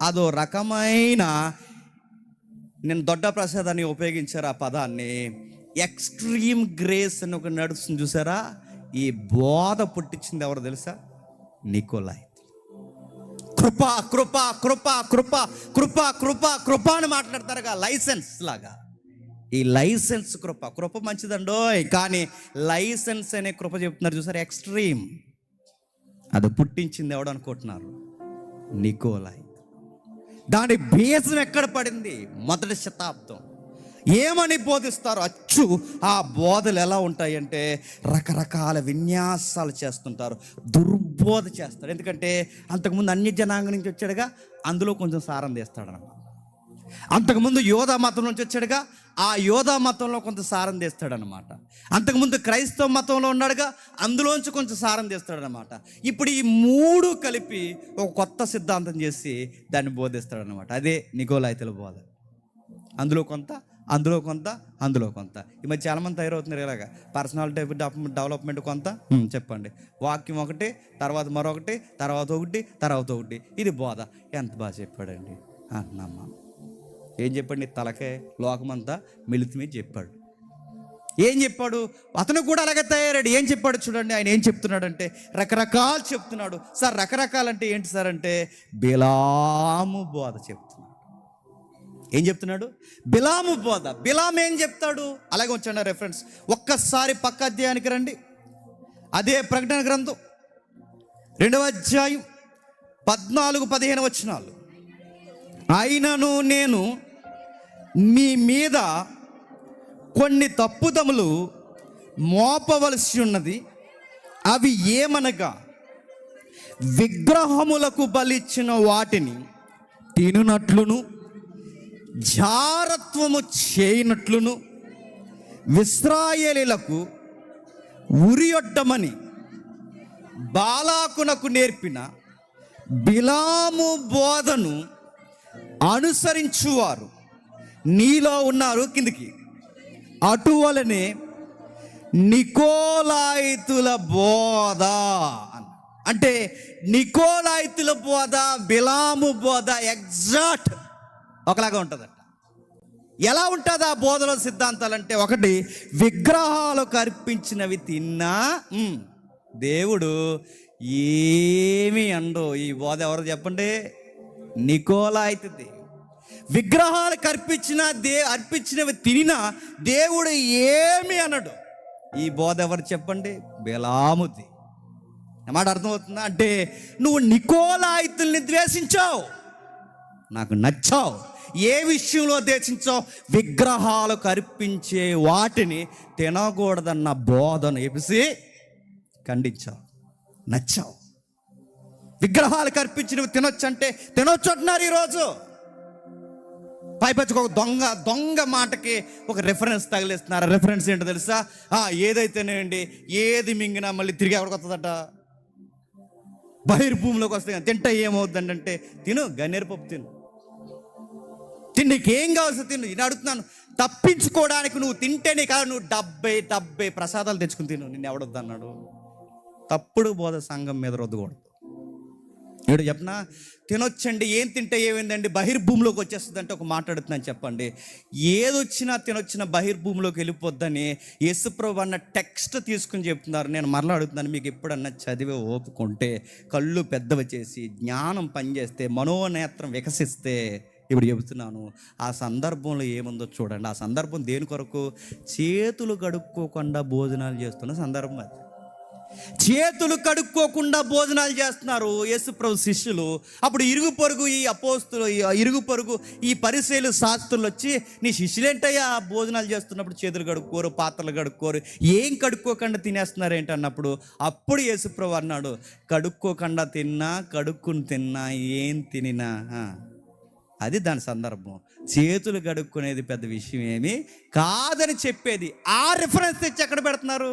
అదో రకమైన, నేను దొడ్డ ప్రసాదాన్ని ఉపయోగించారు ఆ పదాన్ని, ఎక్స్ట్రీమ్ గ్రేస్ అని ఒక నడుస్తుంది చూసారా? ఈ బోధ పుట్టించింది ఎవరు తెలుసా? నికోలాయి. కృప కృప కృప కృప కృప కృప కృప అని మాట్లాడతారుగా, లైసెన్స్ లాగా. ఈ లైసెన్స్ కృప, కృప మంచిదండోయ్, కానీ లైసెన్స్ అనే కృప చెప్తున్నారు చూసారు, ఎక్స్ట్రీమ్. అది పుట్టించింది ఎవడు అనుకుంటున్నారు? నికోలాయి. దాని బేసం ఎక్కడ పడింది? 1వ శతాబ్దం. ఏమని బోధిస్తారు? అచ్చు ఆ బోధలు ఎలా ఉంటాయంటే రకరకాల విన్యాసాలు చేస్తుంటారు, దుర్బోధ చేస్తారు. ఎందుకంటే అంతకుముందు అన్య జనాంగం నుంచి వచ్చాడుగా, అందులో కొంచెం సారం తీస్తాడనమాట. అంతకుముందు యోధా మతం నుంచి వచ్చాడుగా, ఆ యోధా మతంలో కొంత సారం తీస్తాడనమాట. అంతకుముందు క్రైస్తవ మతంలో ఉన్నాడుగా, అందులోంచి కొంచెం సారం తీస్తాడనమాట. ఇప్పుడు ఈ 3 కలిపి ఒక కొత్త సిద్ధాంతం చేసి దాన్ని బోధిస్తాడనమాట. అదే నికోలాయితుల బోధ. అందులో కొంత, అందులో కొంత, అందులో కొంత. ఈ మధ్య చాలామంది తయారవుతున్నారు ఇలాగా. పర్సనాలిటీ డెవలప్మెంట్ కొంత చెప్పండి, వాక్యం ఒకటి, తర్వాత మరొకటి, తర్వాత ఒకటి, తర్వాత ఒకటి. ఇది బోధ. ఎంత బాగా చెప్పాడండి అన్నమ్మా. ఏం చెప్పాడు? నీ తలకే లోకమంతా మిలితి మీద చెప్పాడు. ఏం చెప్పాడు? అతను కూడా అలాగే తయారాడు. ఏం చెప్పాడు చూడండి. ఆయన ఏం చెప్తున్నాడంటే రకరకాలు చెప్తున్నాడు. సార్ రకరకాలంటే ఏంటి సార్ అంటే బిలాము బోధ చెప్తున్నాడు. ఏం చెప్తున్నాడు? బిలాము బోధ. బిలాం ఏం చెప్తాడు? అలాగే వచ్చాడు రెఫరెన్స్. ఒక్కసారి పక్క అధ్యాయానికి రండి. అదే ప్రకటన గ్రంథం 2వ అధ్యాయం 14-15 వచనాలు. అయినను నేను మీ మీద కొన్ని తప్పుదములు మోపవలసి ఉన్నది. అవి ఏమనగా, విగ్రహములకు బలిచ్చిన వాటిని తినునట్లును, జారత్వము చేయనట్లును, ఇశ్రాయేలీయులకు ఉరియొడ్డమని బాలాకునకు నేర్పిన బిలాము బోధను అనుసరించువారు నీలో ఉన్నారు. కిందికి అటువలనే నికోలాయితుల బోధ. అంటే నికోలాయితుల బోధ, బిలాము బోధ ఎగ్జాక్ట్ ఒకలాగా ఉంటుందట. ఎలా ఉంటుంది ఆ బోధలో సిద్ధాంతాలు అంటే, ఒకటి, విగ్రహాలకు అర్పించినవి తిన్నా దేవుడు ఏమి అండో. ఈ బోధ ఎవరు చెప్పండి? నికోలాయితుది. విగ్రహాలకు అర్పించినవి తినినా దేవుడు ఏమి అనడు. ఈ బోధ ఎవరు చెప్పండి? బిలాముది. మాట అర్థమవుతుందా? అంటే నువ్వు నికోలాయితుల్ని ద్వేషించావు, నాకు నచ్చావు. ఏ విషయంలో ద్వేషించావు? విగ్రహాలకు అర్పించే వాటిని తినకూడదన్న బోధను ఎపిసి ఖండించావు, నచ్చావు. విగ్రహాలకు అర్పించినవి తినొచ్చు అంటే తినొచ్చు అంటున్నారు ఈరోజు. పైపచ్చుకు ఒక దొంగ మాటకి ఒక రెఫరెన్స్ తగిలిస్తున్నారు. రెఫరెన్స్ ఏంటో తెలుసా? ఏదైతేనేండి, ఏది మింగినా మళ్ళీ తిరిగి ఎవరికి వస్తుందట? బహిర్భూమిలోకి వస్తుంది. తింటే ఏమవుద్దండి అంటే, తిను గన్నేరు పప్పు తిను, నీకేం కావాల్సి తిను. నేను అడుగుతున్నాను, తప్పించుకోవడానికి నువ్వు తింటేనే కాదు, నువ్వు 70 ప్రసాదాలు తెచ్చుకుని తిను, నిన్ను ఎవడొద్దన్నాడు? తప్పుడు బోధ సంఘం మీద రుద్దకూడదు. ఇప్పుడు చెప్పనా, తినొచ్చండి, ఏం తింటే ఏమైందండి, బహిర్భూమిలోకి వచ్చేస్తుందంటే ఒక మాట్లాడుతున్నాను చెప్పండి. ఏదొచ్చినా తినొచ్చిన బహిర్భూమిలోకి వెళ్ళిపోద్దని యేసుప్రభు అన్న టెక్స్ట్ తీసుకుని చెప్తున్నారు. నేను మరలా అడుగుతున్నాను, మీకు ఎప్పుడన్నా చదివే ఓపుకుంటే, కళ్ళు పెద్దవి చేసి, జ్ఞానం పనిచేస్తే, మనోనేత్రం వికసిస్తే, ఇప్పుడు చెబుతున్నాను, ఆ సందర్భంలో ఏముందో చూడండి. ఆ సందర్భం దేని కొరకు? చేతులు కడుక్కోకుండా భోజనాలు చేస్తున్న సందర్భం అది. చేతులు కడుక్కోకుండా భోజనాలు చేస్తున్నారు యేసుప్రభు శిష్యులు. అప్పుడు ఇరుగు పొరుగు ఈ అపోస్తులు, ఇరుగు పొరుగు ఈ పరిసయ్యులు, శాస్త్రులు వచ్చి, నీ శిష్యులేంటయ్యా భోజనాలు చేస్తున్నప్పుడు చేతులు కడుక్కోరు, పాత్రలు కడుక్కోరు, ఏం కడుక్కోకుండా తినేస్తున్నారు ఏంటి అన్నప్పుడు, అప్పుడు యేసుప్రభు అన్నాడు, కడుక్కోకుండా తిన్నా, కడుక్కుని తిన్నా, ఏం తినినా అది దాని సందర్భం. చేతులు కడుక్కునేది పెద్ద విషయం ఏమి కాదని చెప్పేది. ఆ రిఫరెన్స్ తెచ్చి ఎక్కడ పెడుతున్నారు?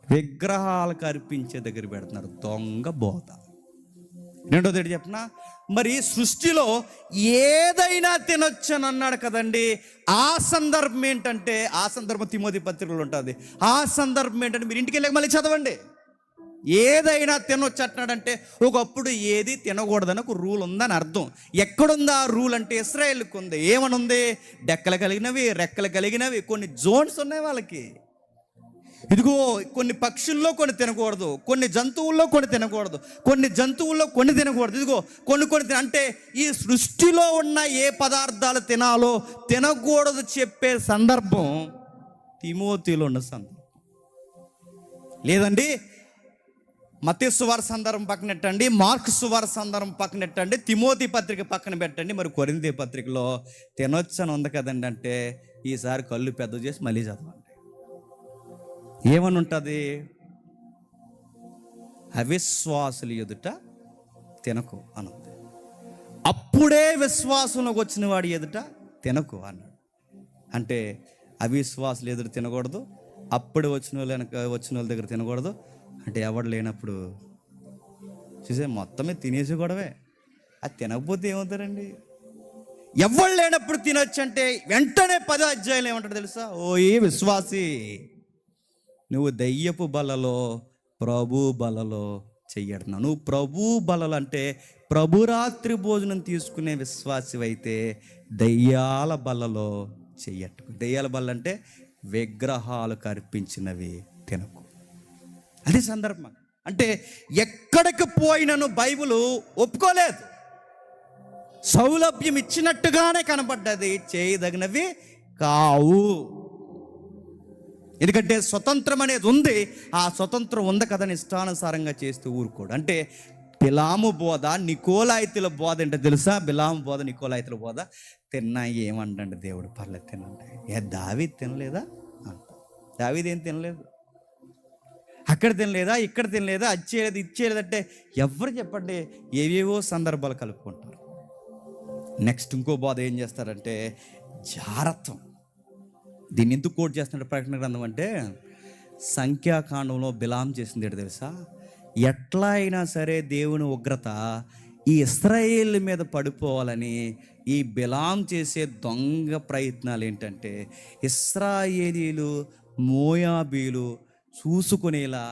విగ్రహాలకు అర్పించే దగ్గర పెడుతున్నారు. దొంగ బోధ. రెండోది ఏంటి చెప్పనా, మరి సృష్టిలో ఏదైనా తినొచ్చు అని అన్నాడు కదండి. ఆ సందర్భం ఏంటంటే, ఆ సందర్భం తిమోతి పత్రికలో ఉంటుంది. ఆ సందర్భం ఏంటంటే, మీరు ఇంటికి వెళ్ళి మళ్ళీ చదవండి. ఏదైనా తినొచ్చు అంటున్నాడంటే ఒకప్పుడు ఏది తినకూడదని ఒక రూల్ ఉందని అర్థం. ఎక్కడుంది ఆ రూల్ అంటే ఇశ్రాయేలుకు ఉంది. ఏమని ఉంది? డెక్కలు కలిగినవి, రెక్కలు కలిగినవి, కొన్ని జోన్స్ ఉన్నాయి వాళ్ళకి. ఇదిగో కొన్ని పక్షుల్లో కొన్ని తినకూడదు, కొన్ని జంతువుల్లో కొన్ని తినకూడదు, కొన్ని జంతువుల్లో కొన్ని తినకూడదు, ఇదిగో కొన్ని అంటే ఈ సృష్టిలో ఉన్న ఏ పదార్థాలు తినాలో తినకూడదు చెప్పే సందర్భం తిమోతిలో ఉన్న సందర్భం. లేదండి, మత్తయి సువార్త సందర్భం పక్కన పెట్టండి, మార్కు సువార్త సందర్భం పక్కన పెట్టండి, తిమోతి పత్రిక పక్కన పెట్టండి, మరి కొరింథీ పత్రికలో తినొచ్చు అని ఉంది కదండి అంటే, ఈసారి కళ్ళు పెద్ద చేసి మళ్ళీ చదవండి. ఏమని ఉంటుంది? అవిశ్వాసులు ఎదుట తినకు అన్నది. అప్పుడే విశ్వాసంలోకి వచ్చిన వాడి ఎదుట తినకు అన్నాడు. అంటే అవిశ్వాసులు ఎదుట తినకూడదు, అప్పుడు వచ్చిన వాళ్ళ దగ్గర తినకూడదు. అంటే ఎవడు లేనప్పుడు చూసే మొత్తమే తినేసి గొడవే. అది తినకపోతే ఏమవుతారండి? ఎవడు లేనప్పుడు తినొచ్చు అంటే వెంటనే 10వ అధ్యాయంలో ఏమంటాడు తెలుసా? ఓ ఏ విశ్వాసి, నువ్వు దయ్యపు బలలో ప్రభు బలలో చెయ్యడున్నావు. నువ్వు ప్రభు బలలో అంటే ప్రభురాత్రి భోజనం తీసుకునే విశ్వాసి అయితే దయ్యాల బలలో చెయ్యట్టుకు. దయ్యాల బల్ల అంటే విగ్రహాలకు అర్పించినవి తినకు. అది సందర్భం. అంటే ఎక్కడికి పోయినను బైబిల్ ఒప్పుకోలేదు. సౌలభ్యం ఇచ్చినట్టుగానే కనబడ్డది, చేయదగినవి కావు. ఎందుకంటే స్వతంత్రం అనేది ఉంది. ఆ స్వతంత్రం ఉంది కదా, ఇష్టానుసారంగా చేస్తూ ఊరుకోడు. అంటే బిలాము బోధ, నికోలాయితుల బోధ ఏంటో తెలుసా? బిలాము బోధ, నికోలాయితుల బోధ. తిన్నా ఏమంటండి దేవుడు, పర్లేదు తినండి. దావీదు తినలేదా అంట. దావీదు ఏం తినలేదు, అక్కడ తినలేదా, ఇక్కడ తినలేదా, అది చేయలేదు, ఇది చేయలేదంటే ఎవరు చెప్పండి? ఏవేవో సందర్భాలు కలుపుకుంటారు. నెక్స్ట్ ఇంకో బోధ ఏం చేస్తారంటే జారత్వం. దీన్ని ఎందుకు కోట్ చేస్తున్నట్టు ప్రకటన గ్రంథం అంటే, సంఖ్యాకాండంలో బిలాం చేసింది ఏంటో తెలుసా? ఎట్లా అయినా సరే దేవుని ఉగ్రత ఈ ఇశ్రాయేలు మీద పడిపోవాలని ఈ బిలాం చేసే దొంగ ప్రయత్నాలు ఏంటంటే, ఇశ్రాయేలీలు మోయాబీలు చూసుకునేలా,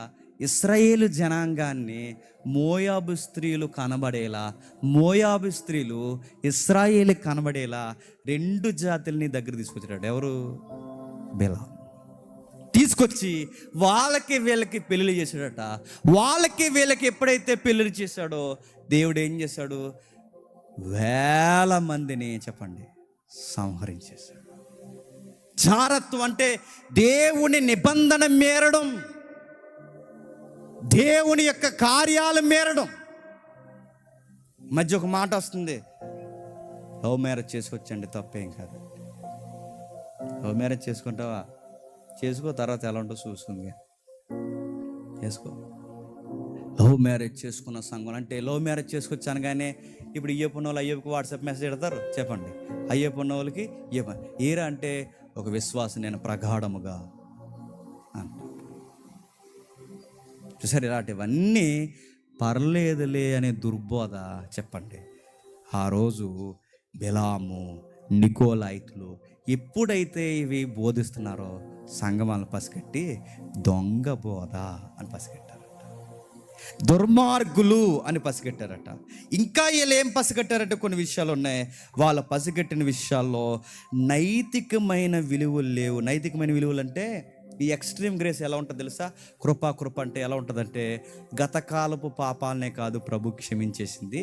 ఇశ్రాయేలు జనాంగాన్ని మోయాబు స్త్రీలు కనబడేలా, మోయాబు స్త్రీలు ఇశ్రాయేలు కనబడేలా 2 జాతుల్ని దగ్గర తీసుకొచ్చాడు. ఎవరు? బిలాం. తీసుకొచ్చి వాళ్ళకి వీళ్ళకి పెళ్ళిళ్ళు చేశాడట. వాళ్ళకి వీళ్ళకి ఎప్పుడైతే పెళ్ళిళ్ళు చేశాడో దేవుడు ఏం చేశాడు? వేల మందిని చెప్పండి సంహరించేశాడు. జారత్వం అంటే దేవుని నిబంధన మేరడం, దేవుని యొక్క కార్యాలు మేరడం. మధ్య ఒక మాట వస్తుంది, లవ్ మ్యారేజ్ చేసుకొచ్చండి, తప్పేం కాదు. లవ్ మ్యారేజ్ చేసుకుంటావా? చేసుకో, తర్వాత ఎలా ఉంటో చూసుకుంది చేసుకో. లవ్ మ్యారేజ్ చేసుకున్న సంఘం అంటే లవ్ మ్యారేజ్ చేసుకొచ్చాను కానీ ఇప్పుడు అయ్యప్పన్న వాళ్ళు అయ్యప్పకి వాట్సాప్ మెసేజ్ పెడతారు చెప్పండి. అయ్యప్పన్న వాళ్ళకి ఏరా అంటే ఒక విశ్వాసం నేను ప్రగాఢముగా అంట. చూసారు, ఇలాంటివన్నీ పర్లేదులే అనే దుర్బోధ చెప్పండి. ఆ రోజు బిలాము, నికోలాయితులు ఎప్పుడైతే ఇవి బోధిస్తున్నారో సంఘమాలను పసిగట్టి దొంగ బోధ అని పసిగట్టారు. దుర్మార్గులు అని పసిగట్టారట. ఇంకా వీళ్ళు ఏం పసిగట్టారంటే కొన్ని విషయాలు ఉన్నాయి. వాళ్ళ పసిగట్టిన విషయాల్లో నైతికమైన విలువలు లేవు. నైతికమైన విలువలు అంటే ఈ ఎక్స్ట్రీమ్ గ్రేస్ ఎలా ఉంటుంది తెలుసా? కృప అంటే ఎలా ఉంటుందంటే, గతకాలపు పాపాలనే కాదు ప్రభు క్షమించేసింది,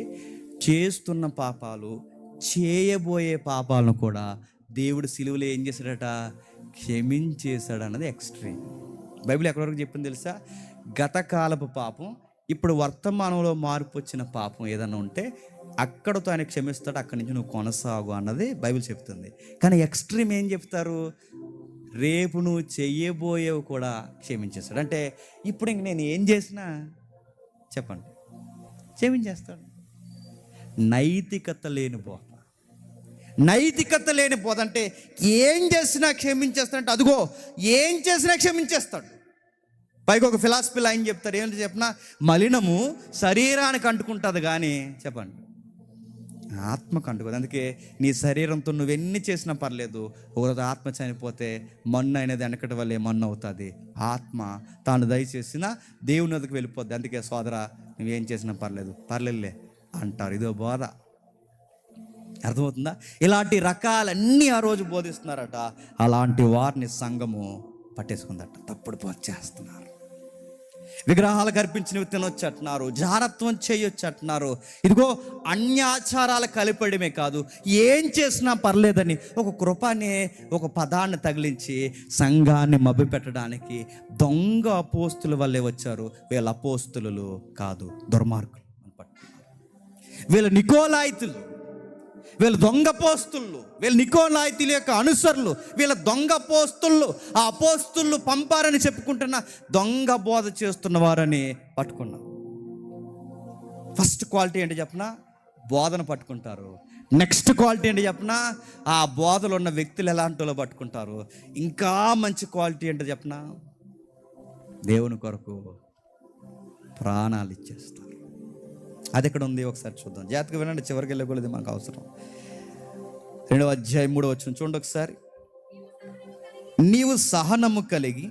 చేస్తున్న పాపాలు, చేయబోయే పాపాలను కూడా దేవుడు సిలువలో ఏం చేశాడట? క్షమించేశాడు అన్నది ఎక్స్ట్రీమ్. బైబిల్ ఎక్కడి వరకు చెప్పింది తెలుసా? గతకాలపు పాపం, ఇప్పుడు వర్తమానంలో మార్పు వచ్చిన పాపం ఏదైనా ఉంటే అక్కడతో ఆయన క్షమిస్తాడు, అక్కడి నుంచి నువ్వు కొనసాగు అన్నది బైబిల్ చెప్తుంది. కానీ ఎక్స్ట్రీమ్ ఏం చెప్తారు? రేపు నువ్వు చెయ్యబోయేవి కూడా క్షమించేస్తాడు. అంటే ఇప్పుడు ఇంక నేను ఏం చేసినా చెప్పండి క్షమించేస్తాడు. నైతికత లేని బోధ. నైతికత లేని బోధ అంటే ఏం చేసినా క్షమించేస్తాడంటే, అదిగో ఏం చేసినా క్షమించేస్తాడు. పైకి ఒక ఫిలాసఫీ లైన్ చెప్తారు, ఏంటంటే చెప్పిన, మలినము శరీరానికి అంటుకుంటుంది కానీ చెప్పండి ఆత్మకు అంటుకోదు. అందుకే నీ శరీరంతో నువ్వెన్ని చేసినా పర్లేదు, ఒకరోజు ఆత్మ చనిపోతే మన్ను అనేది వెనకటి వల్లే మన్ను అవుతుంది. ఆత్మ తాను దయచేసిన దేవుని వద్దకు వెళ్ళిపోద్ది. అందుకే సోదరా, నువ్వేం చేసినా పర్లేదులే అంటారు. ఇదో బోధ. అర్థమవుతుందా? ఇలాంటి రకాలన్నీ ఆ రోజు బోధిస్తున్నారట. అలాంటి వారిని సంఘము పట్టేసుకుందట. తప్పుడు బోధ చేస్తున్నారు. విగ్రహాలకు అర్పించినవి తినొచ్చు అంటున్నారు, జారత్వం చేయొచ్చు అంటున్నారు. ఇదిగో అన్యాచారాలు కలిపడమే కాదు, ఏం చేసినా పర్లేదని ఒక కృపని, ఒక పదాన్ని తగిలించి సంఘాన్ని మభ్యపెట్టడానికి దొంగ అపోస్తుల వల్లే వచ్చారు. వీళ్ళ అపోస్తులు కాదు, దుర్మార్గులు. వీళ్ళ నికోలాయితులు, వీళ్ళ దొంగ పోస్తుళ్ళు, వీళ్ళ నికోలాయితుల యొక్క అనుసరులు, వీళ్ళ దొంగ పోస్తుళ్ళు. ఆ అపోస్తుళ్ళు పంపారని చెప్పుకుంటున్న దొంగ బోధ చేస్తున్న వారని పట్టుకున్నాం. ఫస్ట్ క్వాలిటీ ఏంటి చెప్పనా? బోధన పట్టుకుంటారు. నెక్స్ట్ క్వాలిటీ ఏంటి చెప్పనా? ఆ బోధలో ఉన్న వ్యక్తులు ఎలాంటిలో పట్టుకుంటారు. ఇంకా మంచి క్వాలిటీ ఏంటో చెప్పనా? దేవుని కొరకు ప్రాణాలు ఇచ్చేస్తారు. అది ఎక్కడ ఉంది ఒకసారి చూద్దాం. జాగ్రత్తగా వినండి, చివరికి వెళ్ళకూడదు, మనకు అవసరం. 2వ అధ్యాయం 3వ వచనం చూడండి ఒకసారి. నీవు సహనము కలిగి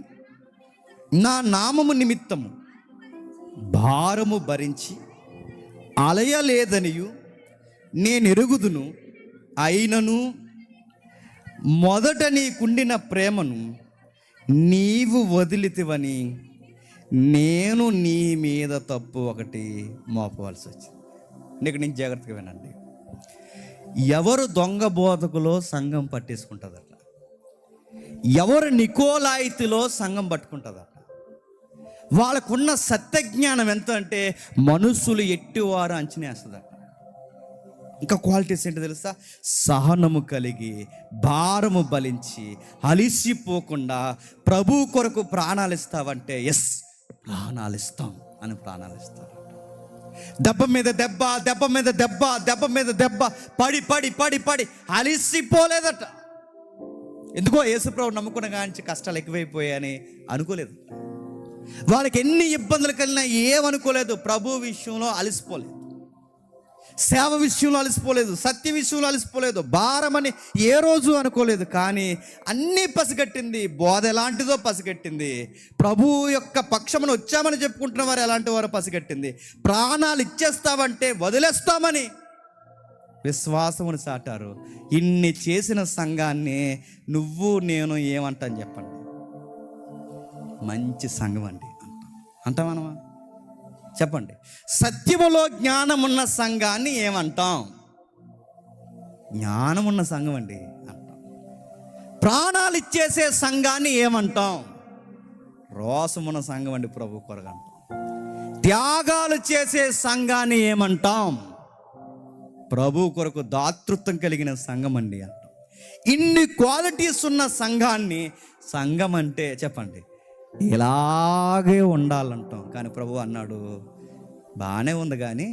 నా నామము నిమిత్తము భారము భరించి అలయలేదనియు నేను ఎరుగుదును, అయినను మొదట నీకుండిన ప్రేమను నీవు వదిలితివని నేను నీ మీద తప్పు ఒకటి మోపవలసి వచ్చింది. నీకు నేను జాగ్రత్తగా వినండి. ఎవరు దొంగ బోధకులో సంఘం పట్టేసుకుంటుందట, ఎవరు నికోలాయితిలో సంఘం పట్టుకుంటుందట. వాళ్ళకున్న సత్యజ్ఞానం ఎంత అంటే మనుషులు ఎట్టివారు అంచనేస్తుందట. ఇంకా క్వాలిటీస్ ఏంటో తెలుసా? సహనము కలిగి భారము బలించి అలిసిపోకుండా ప్రభు కొరకు ప్రాణాలు ఇస్తావంటే ఎస్ ప్రాణాలు ఇస్తాం అని ప్రాణాలు ఇస్తారు. దెబ్బ మీద దెబ్బ, దెబ్బ మీద దెబ్బ, దెబ్బ మీద దెబ్బ పడి పడి పడి పడి అలిసిపోలేదట. ఎందుకో యేసుప్రభు నమ్ముకున్న కాంచి కష్టాలు ఎక్కువైపోయాయని అనుకోలేదు. వాళ్ళకి ఎన్ని ఇబ్బందులు కలిగినా ఏమనుకోలేదు. ప్రభు విషయంలో అలిసిపోలేదు, సేవ విషయంలో అలసిపోలేదు, సత్య విషయంలో అలసిపోలేదు, భారమని ఏ రోజు అనుకోలేదు. కానీ అన్నీ పసిగట్టింది. బోధ ఎలాంటిదో పసిగట్టింది. ప్రభు యొక్క పక్షమును వచ్చామని చెప్పుకుంటున్న వారు ఎలాంటి వారో పసిగట్టింది. ప్రాణాలు ఇచ్చేస్తామంటే వదిలేస్తామని విశ్వాసమును చాటారు. ఇన్ని చేసిన సంఘాన్ని నువ్వు నేను ఏమంటాను చెప్పండి? మంచి సంఘం అండి అంటామనమా? చెప్పండి. సత్యములో జ్ఞానమున్న సంఘాన్ని ఏమంటాం? జ్ఞానమున్న సంఘం అండి అంటాం. ప్రాణాలు ఇచ్చేసే సంఘాన్ని ఏమంటాం? రోసమున్న సంఘం అండి ప్రభు కొరకు అంటాం. త్యాగాలు చేసే సంఘాన్ని ఏమంటాం? ప్రభు కొరకు దాతృత్వం కలిగిన సంఘం అండి అంటాం. ఇన్ని క్వాలిటీస్ ఉన్న సంఘాన్ని సంఘం అంటే చెప్పండి ఇలాగే ఉండాలంటాం. కానీ ప్రభు అన్నాడు, బాగానే ఉంది కానీ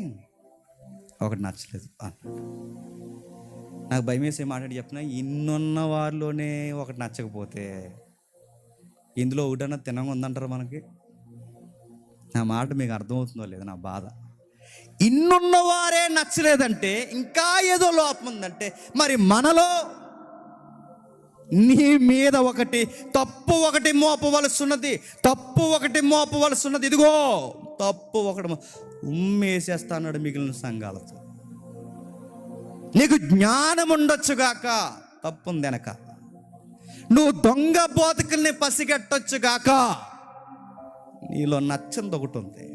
ఒకటి నచ్చలేదు అన్నాడు. నాకు భయం వేసే మాట్లాడి చెప్పిన, ఇన్నున్న వారిలోనే ఒకటి నచ్చకపోతే ఇందులో ఒకటన్నా తినంగా ఉందంటారు మనకి. నా మాట మీకు అర్థమవుతుందో లేదో నా బాధ. ఇన్నున్న వారే నచ్చలేదంటే ఇంకా ఏదో లోపం ఉందంటే మరి మనలో నీ మీద తప్పు ఒకటి మోపవలసి ఉన్నది. ఇదిగో తప్పు ఒకడు ఉమ్మేసేస్తా అన్నాడు మిగిలిన సంఘాలతో. నీకు జ్ఞానం ఉండొచ్చుగాక, తప్పుంది వెనక. నువ్వు దొంగ బోధకుల్ని పసిగట్టొచ్చుగాక, నీలో నచ్చంది ఒకటి ఉంది.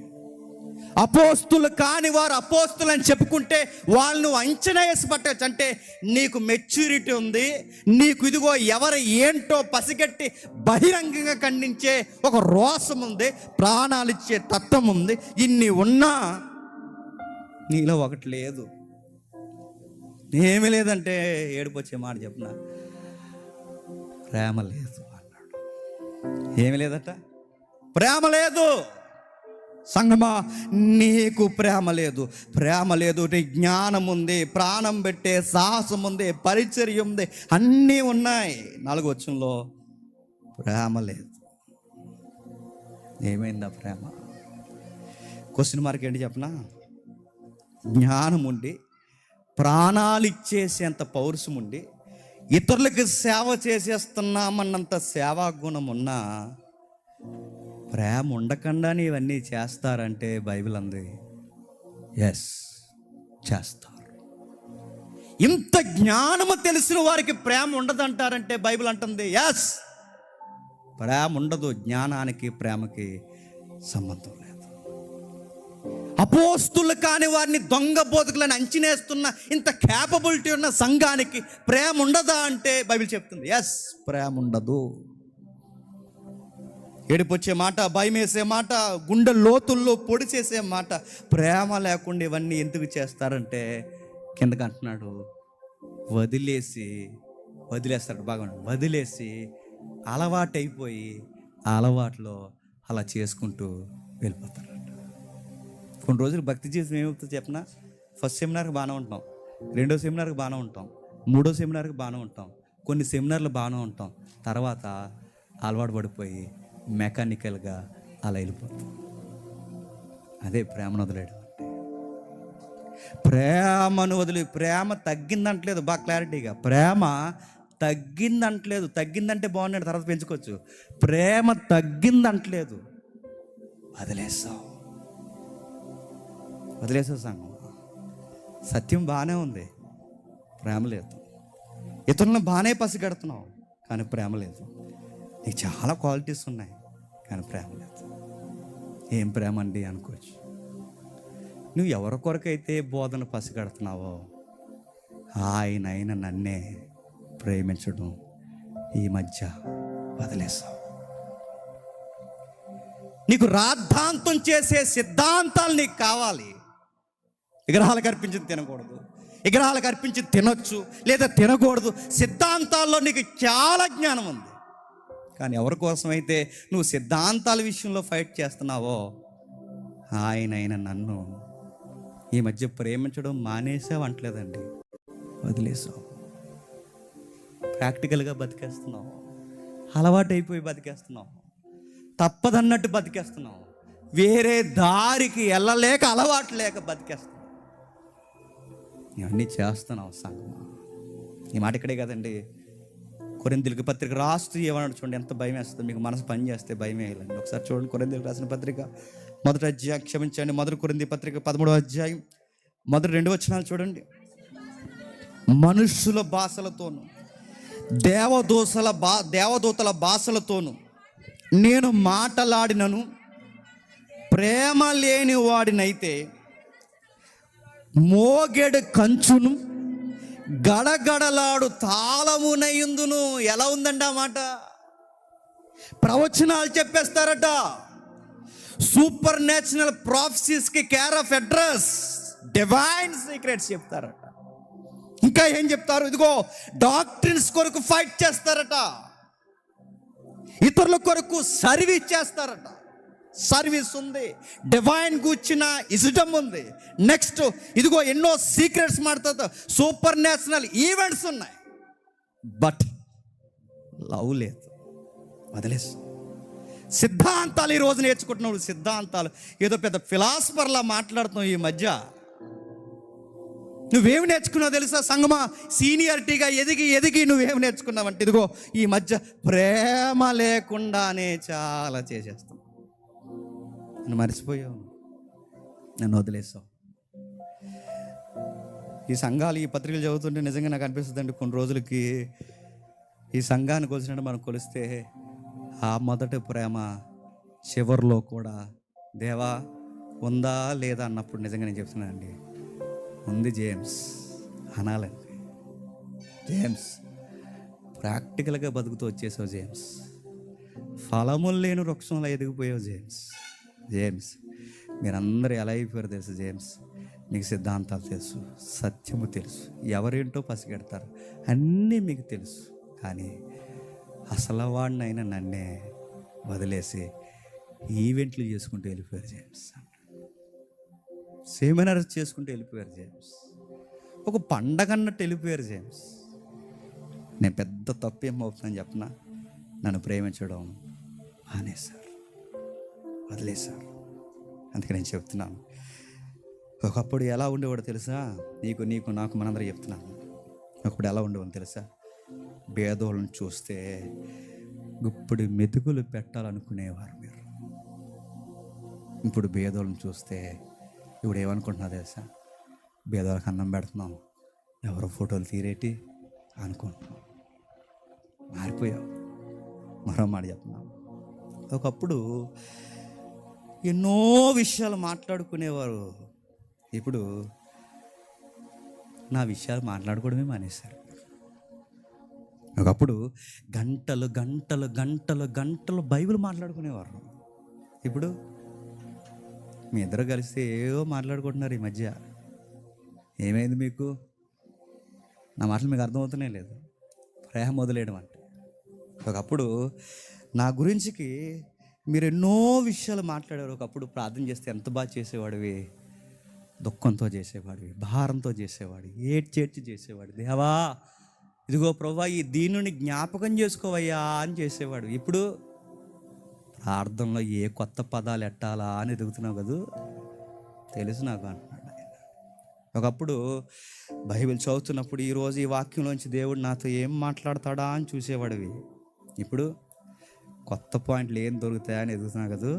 అపోస్తులు కాని వారు అపోస్తులు అని చెప్పుకుంటే వాళ్ళు నువ్వు అంచనా వేసి పట్టవచ్చు. అంటే నీకు మెచ్యూరిటీ ఉంది, నీకు ఇదిగో ఎవరు ఏంటో పసిగట్టి బహిరంగంగా ఖండించే ఒక రోషం ఉంది, ప్రాణాలు ఇచ్చే తత్వం ఉంది. ఇన్ని ఉన్నా నీలో ఒకటి లేదు. ఏమీ లేదంటే ఏడుపు వచ్చే మాట చెప్పిన, ప్రేమ లేదు అన్నాడు. ఏమి లేదట, ప్రేమ లేదు. సంగమా, నీకు ప్రేమ లేదు, ప్రేమ లేదు. నీ జ్ఞానం ఉంది, ప్రాణం పెట్టే సాహసం ఉంది, పరిచర్య ఉంది, అన్నీ ఉన్నాయి. 4వ వచనంలో ప్రేమ లేదు. ఏమైందా ప్రేమ? క్వశ్చన్ మార్క్ ఏంటి చెప్పనా? జ్ఞానం ఉండి, ప్రాణాలు ఇచ్చేసేంత పౌరుషం ఉండి, ఇతరులకు సేవ చేసేస్తున్నామన్నంత సేవా గుణం ఉన్నా ప్రేమ ఉండకుండానే ఇవన్నీ చేస్తారంటే బైబిల్ అంది ఎస్, చేస్తారు. ఇంత జ్ఞానము తెలిసిన వారికి ప్రేమ ఉండదంటారంటే బైబిల్ అంటుంది ఎస్, ప్రేమ ఉండదు. జ్ఞానానికి ప్రేమకి సంబంధం లేదు. అపోస్తులు కాని వారిని దొంగ బోధకులను అంచనేస్తున్న ఇంత క్యాపబిలిటీ ఉన్న సంఘానికి ప్రేమ ఉండదా అంటే బైబిల్ చెప్తుంది ఎస్, ప్రేమ ఉండదు. ఏడుపొచ్చే మాట, భయం వేసే మాట, గుండె లోతుల్లో పొడి చేసే మాట. ప్రేమ లేకుండా ఇవన్నీ ఎందుకు చేస్తారంటే కిందకి అంటున్నాడు, వదిలేస్తాడు. బాగా వదిలేసి అలవాటైపోయి ఆ అలవాట్లో అలా చేసుకుంటూ వెళ్ళిపోతారట. కొన్ని రోజులు భక్తి జీవితం ఏమవుతుందో చెప్పిన, ఫస్ట్ సెమినార్కి బాగానే ఉంటాం, 2వ సెమినార్కి బాగానే ఉంటాం, 3వ సెమినార్కి బాగానే ఉంటాం, కొన్ని సెమినార్లు బాగానే ఉంటాం. తర్వాత అలవాటు పడిపోయి మెకానికల్గా అలా వెళ్ళిపోతాం. అదే ప్రేమను వదిలేయడం అంటే. ప్రేమను వదిలి, ప్రేమ తగ్గిందంటలేదు, బాగా క్లారిటీగా, ప్రేమ తగ్గిందంటలేదు. తగ్గిందంటే బాగున్నాడు, తర్వాత పెంచుకోవచ్చు. ప్రేమ తగ్గిందంటలేదు, వదిలేసావు సంగం. సత్యం బాగానే ఉంది, ప్రేమ లేదు. ఇతరులను బాగానే పసిగడుతున్నావు, కానీ ప్రేమ లేదు. నీకు చాలా క్వాలిటీస్ ఉన్నాయి, కానీ ప్రేమ లేదు. ఏం ప్రేమ అండి అనుకోవచ్చు. నువ్వు ఎవరి కొరకైతే బోధన పసిగడుతున్నావో ఆయన నన్నే ప్రేమించడం ఈ మధ్య వదిలేసావు. నీకు రాద్ధాంతం చేసే సిద్ధాంతాలు నీకు కావాలి. విగ్రహాలకు అర్పించింది తినకూడదు, విగ్రహాలకు అర్పించింది తినొచ్చు లేదా తినకూడదు. సిద్ధాంతాల్లో నీకు చాలా జ్ఞానం ఉంది, కానీ ఎవరి కోసమైతే నువ్వు సిద్ధాంతాల విషయంలో ఫైట్ చేస్తున్నావో ఆయన నన్ను ఈ మధ్య ప్రేమించడం మానేసావు అంటలేదండి, వదిలేసావు. ప్రాక్టికల్గా బతికేస్తున్నావు, అలవాటు అయిపోయి బతికేస్తున్నావు, తప్పదన్నట్టు బతికేస్తున్నావు, వేరే దారికి వెళ్ళలేక అలవాటు లేక బతికేస్తున్నావు. ఇవన్నీ చేస్తున్నావు సంగమా. ఈ మాట ఇక్కడే కదండి, కొరింథీయులకు పత్రిక రాస్తూ ఏమన్నాడు చూడండి, ఎంత భయం వేస్తుంది. మీకు మనసు పని చేస్తే భయం వేయాలండి. ఒకసారి చూడండి, కొరింథీయులకు రాసిన పత్రిక 1వ అధ్యాయం, క్షమించండి, 1 కొరింథీ పత్రిక 13వ అధ్యాయం మొదటి 2 వచనాలు చూడండి. మనుషుల భాషలతోను దేవదూతల భాషలతోను నేను మాటలాడినను ప్రేమ లేని వాడినైతే మోగెడు కంచును గడగడలాడు తాళమునయుందును. ఎలా ఉందండి ఆ మాట? ప్రవచనాలు చెప్పేస్తారట, సూపర్ న్యాచురల్ ప్రాఫెసీస్కి care of address, divine secrets చెప్తారట. ఇంకా ఏం చెప్తారు? ఇదిగో డాక్టరీన్స్ కొరకు ఫైట్ చేస్తారట, ఇతరుల కొరకు సర్వీస్ చేస్తారట. సర్వీస్ ఉంది, డివైన్ కూర్చిన ఇజడం ఉంది. నెక్స్ట్ ఇదిగో ఎన్నో సీక్రెట్స్ మాట్లాడతారు, సూపర్ న్యాచురల్ ఈవెంట్స్ ఉన్నాయి. బట్ లవ్ లేదు, వదిలేసు. సిద్ధాంతాలు ఈరోజు నేర్చుకుంటున్నావు, సిద్ధాంతాలు ఏదో పెద్ద ఫిలాసఫర్లా మాట్లాడుతున్నావు. ఈ మధ్య నువ్వేమి నేర్చుకున్నావు తెలుసా సంగమా? సీనియారిటీగా ఎదిగి నువ్వేమి నేర్చుకున్నావంటే ఇదిగో ఈ మధ్య ప్రేమ లేకుండానే చాలా చేసేస్తావు. నువ్వు మర్చిపోయావు. నన్ను వదిలేసావు. ఈ సంఘాలు ఈ పత్రికలు చదువుతుంటే నిజంగా నాకు అనిపిస్తుందండి, కొన్ని రోజులకి ఈ సంఘాన్ని కొలిసినట్టు మనం కొలిస్తే ఆ మొదటి ప్రేమ చివరిలో కూడా దేవా ఉందా లేదా అన్నప్పుడు నిజంగా నేను చెప్తున్నానండి, ఉంది జేమ్స్ అనాలండి. జేమ్స్ ప్రాక్టికల్గా బతుకుతూ వచ్చేసావు జేమ్స్. ఫలములు లేని వృక్షంలో ఎదిగిపోయావు జేమ్స్. జేమ్స్ మీరందరూ ఎలా అయిపోయారు తెలుసు జేమ్స్. మీకు సిద్ధాంతాలు తెలుసు, సత్యము తెలుసు, ఎవరేంటో పసిగెడతారు, అన్నీ మీకు తెలుసు. కానీ అసలు వాడినైనా నన్నే వదిలేసి ఈవెంట్లు చేసుకుంటూ వెళ్ళిపోయారు జేమ్స్. సెమినార్స్ చేసుకుంటూ వెళ్ళిపోయారు జేమ్స్. ఒక పండగ అన్నట్టు వెళ్ళిపోయారు జేమ్స్. నేను పెద్ద తప్పు ఏమవుతుందని చెప్పనా, నన్ను ప్రేమించడం మానేశారు, వదిలేశారు. అందుకే నేను చెప్తున్నాను, ఒకప్పుడు ఎలా ఉండేవాడు తెలుసా, నీకు నాకు మనందరూ చెప్తున్నాను. ఒకప్పుడు ఎలా ఉండేవాడు తెలుసా, భేదోళ్ళని చూస్తే గుప్పుడు మెతుకులు పెట్టాలనుకునేవారు మీరు. ఇప్పుడు భేదోళ్ళని చూస్తే ఇప్పుడు ఏమనుకుంటున్నా తెలుసా, భేదోళ్ళకి అన్నం పెడుతున్నాం, ఎవరో ఫోటోలు తీరేటి అనుకుంటున్నాం. మారిపోయావు. మరో మాట చెప్తున్నాం, ఒకప్పుడు ఎన్నో విషయాలు మాట్లాడుకునేవారు, ఇప్పుడు నా విషయాలు మాట్లాడుకోవడమే మానేశారు. ఒకప్పుడు గంటలు గంటలు గంటలు గంటలు బైబిల్ మాట్లాడుకునేవారు, ఇప్పుడు మీ ఇద్దరు కలిస్తే ఏవో మాట్లాడుకుంటున్నారు ఈ మధ్య. ఏమైంది మీకు? నా మాటలు మీకు అర్థమవుతూనే లేదు. ప్రేమ వదిలేయడం అంటే, ఒకప్పుడు నా గురించికి మీరు ఎన్నో విషయాలు మాట్లాడారు. ఒకప్పుడు ప్రార్థన చేస్తే ఎంత బాగా చేసేవాడివి, దుఃఖంతో చేసేవాడివి, భారంతో చేసేవాడి, ఏడ్చేడ్చి చేసేవాడు. దేవా ఇదిగో ప్రభువా ఈ దీనుని జ్ఞాపకం చేసుకోవయ్యా అని చేసేవాడు. ఇప్పుడు ప్రార్థనలో ఏ కొత్త పదాలు ఎట్టాలా అని ఎదుగుతున్నావు కదూ, తెలుసు నాకు అంటున్నాడు ఆయన. ఒకప్పుడు బైబిల్ చదువుతున్నప్పుడు ఈరోజు ఈ వాక్యంలోంచి దేవుడు నాతో ఏం మాట్లాడతాడా అని చూసేవాడివి, ఇప్పుడు కొత్త పాయింట్లు ఏం దొరుకుతాయా అని ఎదుగుతున్నావు కదూ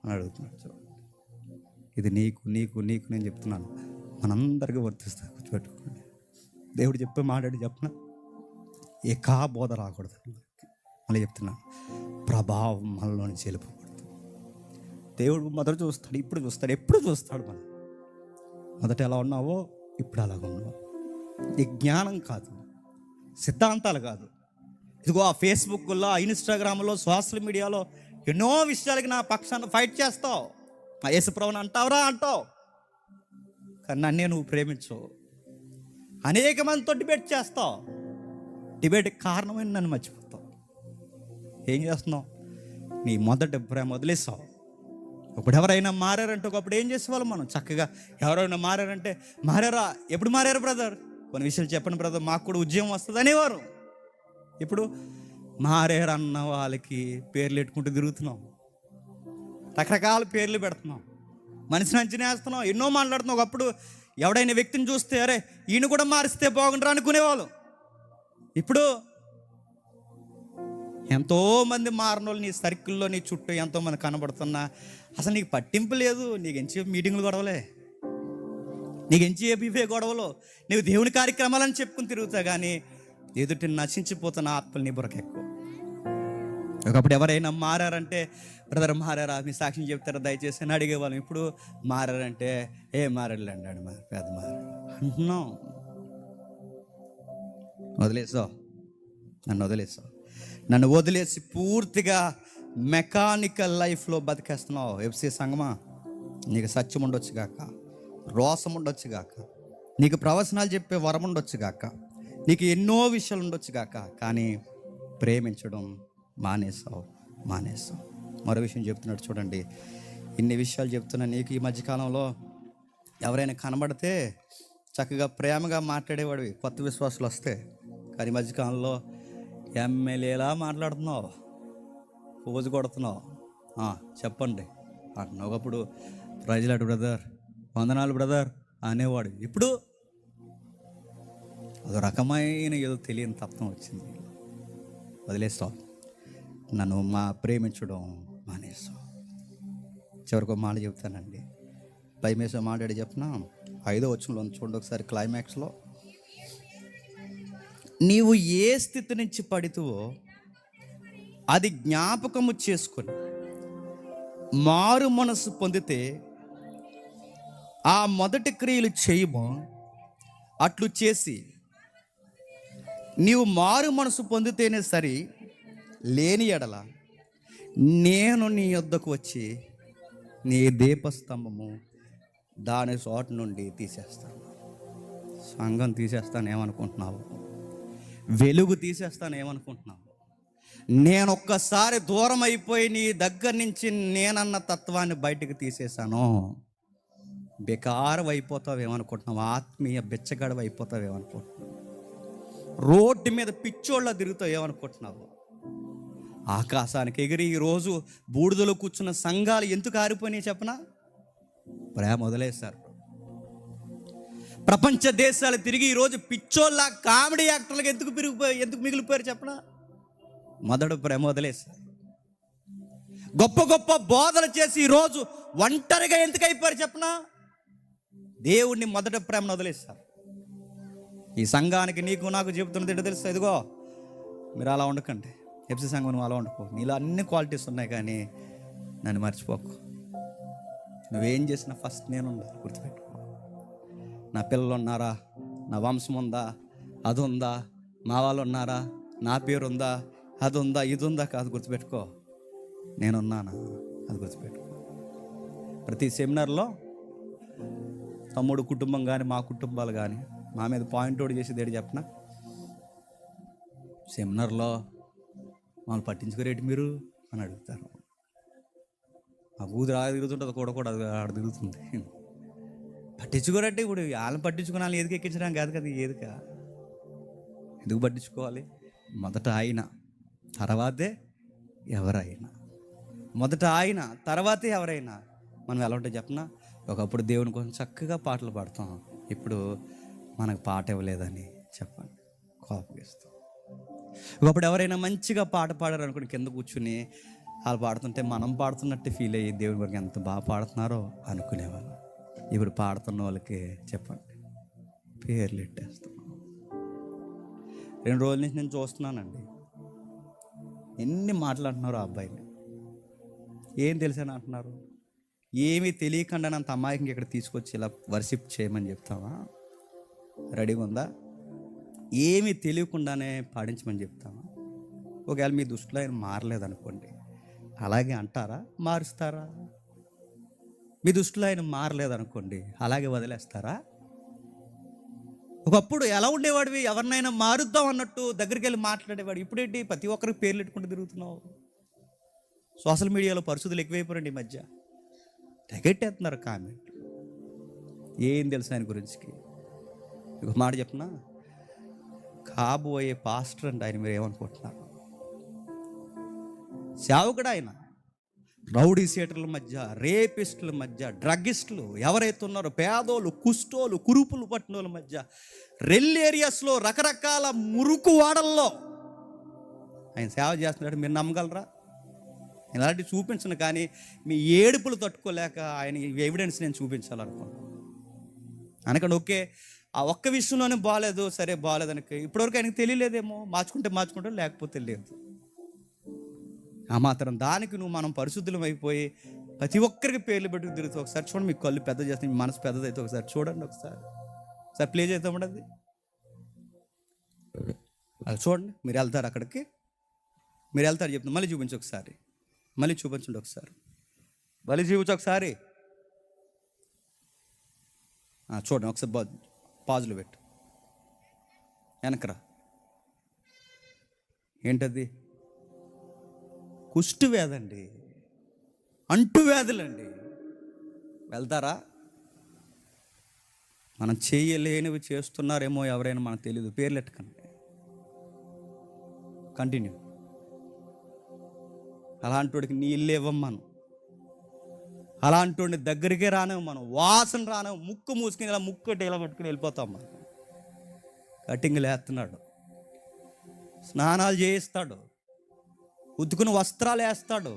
అని అడుగుతున్నాడు. ఇది నీకు నీకు నీకు నేను చెప్తున్నాను, మనందరికీ వర్తిస్తా. కూర్చోబెట్టుకోండి. దేవుడు చెప్పే మాట్లాడి చెప్పిన ఏకా బోధ రాకూడదు. మళ్ళీ చెప్తున్నాను, ప్రభావం మనలో నుంచి వెళ్ళిపోకూడదు. దేవుడు మొదట చూస్తాడు, ఇప్పుడు చూస్తాడు, ఎప్పుడు చూస్తాడు. మనం మొదట ఎలా ఉన్నావో ఇప్పుడు అలాగ ఉన్నావు. ఈ జ్ఞానం కాదు, సిద్ధాంతాలు కాదు. ఇదిగో ఆ ఫేస్బుక్లో, ఇన్స్టాగ్రామ్లో, సోషల్ మీడియాలో ఎన్నో విషయాలకి నా పక్షాన్ని ఫైట్ చేస్తావు. నా యేసుప్రభుని అంటావురా అంటావు, కానీ నన్నే నువ్వు ప్రేమించవు. అనేక మందితో డిబేట్ చేస్తావు, డిబేట్కి కారణమైన నన్ను మర్చిపోతావు. ఏం చేస్తున్నావు? నీ మొదటి ప్రేమ వదిలేస్తావు. ఇప్పుడు ఎవరైనా మారారంటే ఒకప్పుడు ఏం చేసేవాళ్ళం మనం చక్కగా, ఎవరైనా మారారంటే మారారా, ఎప్పుడు మారారు బ్రదర్, కొన్ని విషయాలు చెప్పండి బ్రదర్, మాకు కూడా ఉద్యమం వస్తుంది అనేవారు. ఇప్పుడు మారారు అన్న వాళ్ళకి పేర్లు పెట్టుకుంటూ తిరుగుతున్నాం, రకరకాల పేర్లు పెడుతున్నాం, మనిషిని అంచనా వేస్తున్నాం, ఎన్నో మాట్లాడుతున్నాం. ఒకప్పుడు ఎవడైనా వ్యక్తిని చూస్తే అరే ఈయన కూడా మారిస్తే బాగుంటారు అనుకునేవాళ్ళు. ఇప్పుడు ఎంతోమంది మారిన వాళ్ళు నీ సర్కిల్లో, నీ చుట్టూ ఎంతోమంది కనబడుతున్నా అసలు నీకు పట్టింపు లేదు. నీకు ఎంచి మీటింగ్లు గొడవలే, నీకు ఎంచి ఇవే గొడవలు, నీవు దేవుని కార్యక్రమాలని చెప్పుకుని తిరుగుతా కానీ ఎదుటి నశించిపోతున్న ఆత్మలు నీ బురకెక్కువ. ఒకప్పుడు ఎవరైనా మారారంటే బ్రదర్ మారారా, మీ సాక్ష్యం చెప్తారా దయచేసి అని అడిగేవాళ్ళం. ఇప్పుడు మారారంటే ఏ మారాడు అన్నాడు, పెద్ద మారాడు అంటున్నాం. వదిలేసావు, నన్ను వదిలేసావు, నన్ను వదిలేసి పూర్తిగా మెకానికల్ లైఫ్లో బతికేస్తున్నావు. ఎఫ్సి సంగమా, నీకు సత్యం ఉండొచ్చు గాక, రోసం ఉండొచ్చు గాక, నీకు ప్రవచనాలు చెప్పే వరం ఉండొచ్చు గాక, నీకు ఎన్నో విషయాలు ఉండొచ్చు గాక, కానీ ప్రేమించడం మానేసావు. మరో విషయం చెప్తున్నాడు చూడండి, ఇన్ని విషయాలు చెప్తున్నా నీకు. ఈ మధ్యకాలంలో ఎవరైనా కనబడితే చక్కగా ప్రేమగా మాట్లాడేవాడివి, కొత్త విశ్వాసాలు వస్తే, కానీ ఈ మధ్యకాలంలో ఎమ్మెల్యేలా మాట్లాడుతున్నావు, పోజు కొడుతున్నావు, చెప్పండి అంటున్నావు. ఒకప్పుడు ప్రజలాడు బ్రదర్, వందనాలు బ్రదర్ అనేవాడు, ఇప్పుడు అదో రకమైన ఏదో తెలియని తత్వం వచ్చింది. వదిలేస్తావు, నన్ను ప్రేమించడం మానేస్తావు. చివరికి మాట చెప్తానండి, భయమేసే మాట్లాడి చెప్పిన 5వ వచనంలో చూడండి ఒకసారి క్లైమాక్స్లో, నీవు ఏ స్థితి నుంచి పడితువో అది జ్ఞాపకము చేసుకొని మారు మనసు పొందితే ఆ మొదటి క్రియలు చేయము. అట్లు చేసి నీవు మారు మనసు పొందితేనే సరి, లేని ఎడల నేను నీ యొద్దకు వచ్చి నీ దీపస్తంభము దాని చోట నుండి తీసేస్తాను. సంఘం తీసేస్తాను ఏమనుకుంటున్నావు? వెలుగు తీసేస్తాను ఏమనుకుంటున్నావు? నేను ఒక్కసారి దూరం అయిపోయి నీ దగ్గర నుంచి నేనన్న తత్వాన్ని బయటకు తీసేశాను. బెకారం అయిపోతావు ఏమనుకుంటున్నావు? ఆత్మీయ బెచ్చగడవ అయిపోతావు ఏమనుకుంటున్నావు? రోడ్డు మీద పిచ్చోళ్ళ తిరుగుతావు ఏమనుకుంటున్నావు? ఆకాశానికి ఎగిరి ఈరోజు బూడిదలో కూర్చున్న సంఘాలు ఎందుకు ఆరిపోయినాయి చెప్పనా? ప్రేమ వదిలేశారు. ప్రపంచ దేశాలు తిరిగి ఈరోజు పిచ్చోళ్ళ కామెడీ యాక్టర్లకు ఎందుకు మిగిలిపోయారు చెప్పనా? మొదట ప్రేమ వదిలేశారు. గొప్ప గొప్ప బోధలు చేసి ఈరోజు ఒంటరిగా ఎందుకు అయిపోయారు చెప్పనా? దేవుణ్ణి మొదట ప్రేమను వదిలేశారు. ఈ సంఘానికి నీకు నాకు చెబుతున్నది ఏంటో తెలుసు, ఇదిగో మీరు అలా ఉండకండి. ఎఫ్సి సంఘం నువ్వు అలా ఉండకు. నీలో అన్ని క్వాలిటీస్ ఉన్నాయి, కానీ నన్ను మర్చిపోకు. నువ్వేం చేసినా ఫస్ట్ నేను ఉండాలి, గుర్తుపెట్టుకో. నా పిల్లలు ఉన్నారా, నా వంశం ఉందా, అది ఉందా, మా వాళ్ళు ఉన్నారా, నా పేరు ఉందా, అది ఉందా, ఇది ఉందా కాదు, గుర్తుపెట్టుకో. నేనున్నానా, అది గుర్తుపెట్టుకో. ప్రతి సెమినార్లో తమ్ముడు కుటుంబం కానీ మా కుటుంబాలు కానీ మా మీద పాయింట్ అవుట్ చేసేది ఏంటి చెప్పనా? సెమినార్లో మమ్మల్ని పట్టించుకోరేటి మీరు అని అడుగుతారు. ఆ కూతురు ఆడ తిరుగుతుంటుంది, కూడా ఆడ తిరుగుతుంది. పట్టించుకోరంటే ఇప్పుడు వాళ్ళని పట్టించుకుని వాళ్ళని ఎదుగు ఎక్కించడానికి కాదు కదా. ఏదిక ఎందుకు పట్టించుకోవాలి? మొదట ఆయన, తర్వాతే ఎవరైనా. మొదట ఆయన, తర్వాతే ఎవరైనా. మనం ఎలా ఉంటే చెప్పనా? ఒకప్పుడు దేవుని కోసం చక్కగా పాటలు పాడతాం, ఇప్పుడు మనకు పాట ఇవ్వలేదని చెప్పండి కోపగిస్తాం. ఒకప్పుడు ఎవరైనా మంచిగా పాట పాడారు అనుకోండి, కింద కూర్చుని వాళ్ళు పాడుతుంటే మనం పాడుతున్నట్టు ఫీల్ అయ్యి దేవుని వరకు ఎంత బాగా పాడుతున్నారో అనుకునేవాళ్ళు. ఇప్పుడు పాడుతున్న వాళ్ళకి చెప్పండి పేర్లు పెట్టేస్తాం. 2 రోజుల నుంచి నేను చూస్తున్నానండి, ఎన్ని మాట్లాడుతున్నారు ఆ అబ్బాయిని. ఏం తెలిసాను అంటున్నారు. ఏమీ తెలియకుండా అంత అమ్మాయికి ఇక్కడ తీసుకొచ్చి ఇలా వర్షిప్ చేయమని చెప్తావా? రెడీగా ఉందా? ఏమీ తెలియకుండానే పాడించమని చెప్తావా? ఒకవేళ మీ దృష్టిలో ఆయన మారలేదనుకోండి, అలాగే అంటారా? మారుస్తారా? మీ దృష్టిలో ఆయన మారలేదనుకోండి, అలాగే వదిలేస్తారా? ఒకప్పుడు ఎలా ఉండేవాడివి? ఎవరినైనా మారుద్దాం అన్నట్టు దగ్గరికి వెళ్ళి మాట్లాడేవాడు. ఇప్పుడేంటి ప్రతి ఒక్కరికి పేర్లు పెట్టుకుంటూ తిరుగుతున్నావు? సోషల్ మీడియాలో పరిస్థితులు ఎక్కువైపోరండి ఈ మధ్య. తెగెట్టేస్తున్నారు కామెంట్. ఏం తెలుసు ఆయన గురించి? ఒక మాట చెప్పనా, కాబోయే పాస్టర్ అంటే ఆయన మీరు ఏమనుకుంటున్నారు? సేవకుడు ఆయన. రౌడీ సీటర్ల మధ్య, రేపిస్టుల మధ్య, డ్రగ్గిస్టులు ఎవరైతే ఉన్నారో, పేదోళ్ళు, కుష్టోలు, కురుపులు పట్టిన వాళ్ళ మధ్య, రెల్ ఏరియాస్లో, రకరకాల మురుకు వాడల్లో ఆయన సేవ చేస్తున్నాడు. మీరు నమ్మగలరా? ఇలాంటివి చూపించను, కానీ మీ ఏడుపులు తట్టుకోలేక ఆయన ఎవిడెన్స్ నేను చూపించాలనుకున్నాను. అనకండి ఓకే, ఆ ఒక్క విషయంలోనే బాగాలేదు, సరే బాగాలేదని ఇప్పటివరకు ఆయనకు తెలియలేదేమో. మార్చుకుంటే లేకపోతే లేదు. ఆ మాత్రం దానికి మనం పరిశుద్ధులం అయిపోయి ప్రతి ఒక్కరికి పేర్లు పెట్టుకు తిరుగుతూ ఒకసారి చూడండి. మీ కళ్ళు పెద్ద చేస్తే మీ మనసు పెద్దదైతే ఒకసారి చూడండి. ఒకసారి ప్లే చేద్దామండి. అది చూడండి. మీరు వెళ్తారు అక్కడికి, మీరు వెళ్తారు చెప్తాను. మళ్ళీ చూపించు ఒకసారి, మళ్ళీ చూపించండి ఒకసారి, మళ్ళీ చూపించు ఒకసారి. చూడండి ఒకసారి, పాజులు పెట్టు, వెనకరా. ఏంటది? కుష్టు వ్యాధండి, అంటు వ్యాధులండి. వెళ్తారా? మనం చేయలేనివి చేస్తున్నారేమో ఎవరైనా మనకు తెలియదు. పేర్లు ఎట్టకండి, కంటిన్యూ. అలాంటి వాడికి నీళ్ళు ఇవ్వమ్మను, అలాంటి వాడిని దగ్గరికే రానేవు మనం, వాసన రానేవు. ముక్కు మూసుకుని ఇలా ముక్కు ఇలా పట్టుకుని వెళ్ళిపోతాం మనం. కటింగ్లు వేస్తున్నాడు, స్నానాలు చేయిస్తాడు, ఉతుకుని వస్త్రాలు వేస్తాడు,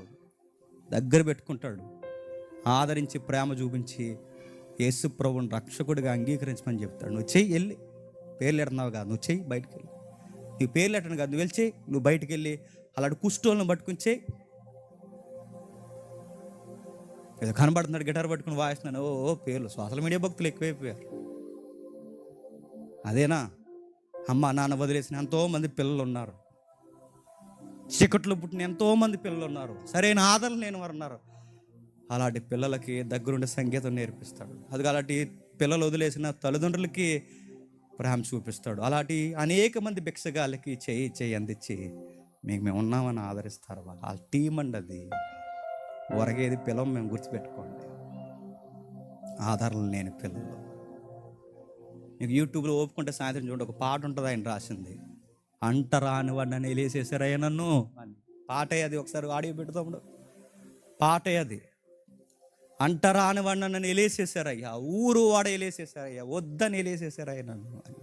దగ్గర పెట్టుకుంటాడు, ఆదరించి ప్రేమ చూపించి యేసు ప్రభువుని రక్షకుడిగా అంగీకరించమని చెప్తాడు. నువ్వు చెయ్యి, వెళ్ళి పేర్లు ఎడుతున్నావు కాదు, నువ్వు చెయ్యి, బయటికి వెళ్ళి. నీకు పేర్లు ఎట్టను కాదు, నువ్వు వెళ్ళి చెయ్యి. నువ్వు బయటికి వెళ్ళి అలాంటి కుష్ఠోళ్ళను పట్టుకుని చెయ్యి. ఏదో కనబడుతున్నాడు గిటార్ పట్టుకుని వాయిస్తున్నాను, ఓ పేర్లు. సోషల్ మీడియా భక్తులు ఎక్కువైపోయారు. అదేనా? అమ్మ నాన్న వదిలేసిన ఎంతోమంది పిల్లలు ఉన్నారు, చీకట్లో పుట్టిన ఎంతోమంది పిల్లలు ఉన్నారు, సరైన ఆదరణ లేని వారు ఉన్నారు. అలాంటి పిల్లలకి దగ్గరుండి సంగీతం నేర్పిస్తాడు. అది అలాంటి పిల్లలు వదిలేసిన తల్లిదండ్రులకి ప్రేమ చూపిస్తాడు. అలాంటి అనేక మంది భిక్షగాళ్ళకి చేయి అందించి మేము ఉన్నామని ఆదరిస్తారు. వాళ్ళ టీం అండి అది. ఒరగేది పిల్లలు మేము గుర్తుపెట్టుకోండి. ఆదరణ లేని పిల్లలు. మీకు యూట్యూబ్లో ఓపుకుంటే సాయంత్రం చూడండి, ఒక పాట ఉంటుంది, ఆయన రాసింది. అంటరాని వాడిని నన్ను వేసేసారయ్యా నన్ను అని. పాటే అది. ఒకసారి ఆడియో పెడతాము. పాటే అది. అంటరాని వాడిని నన్ను ఎలేసేసారయ్యా, ఊరు వాడ ఎలేసేసారయ్యా, వద్దని ఎలేసేసారయ్యా నన్ను అని.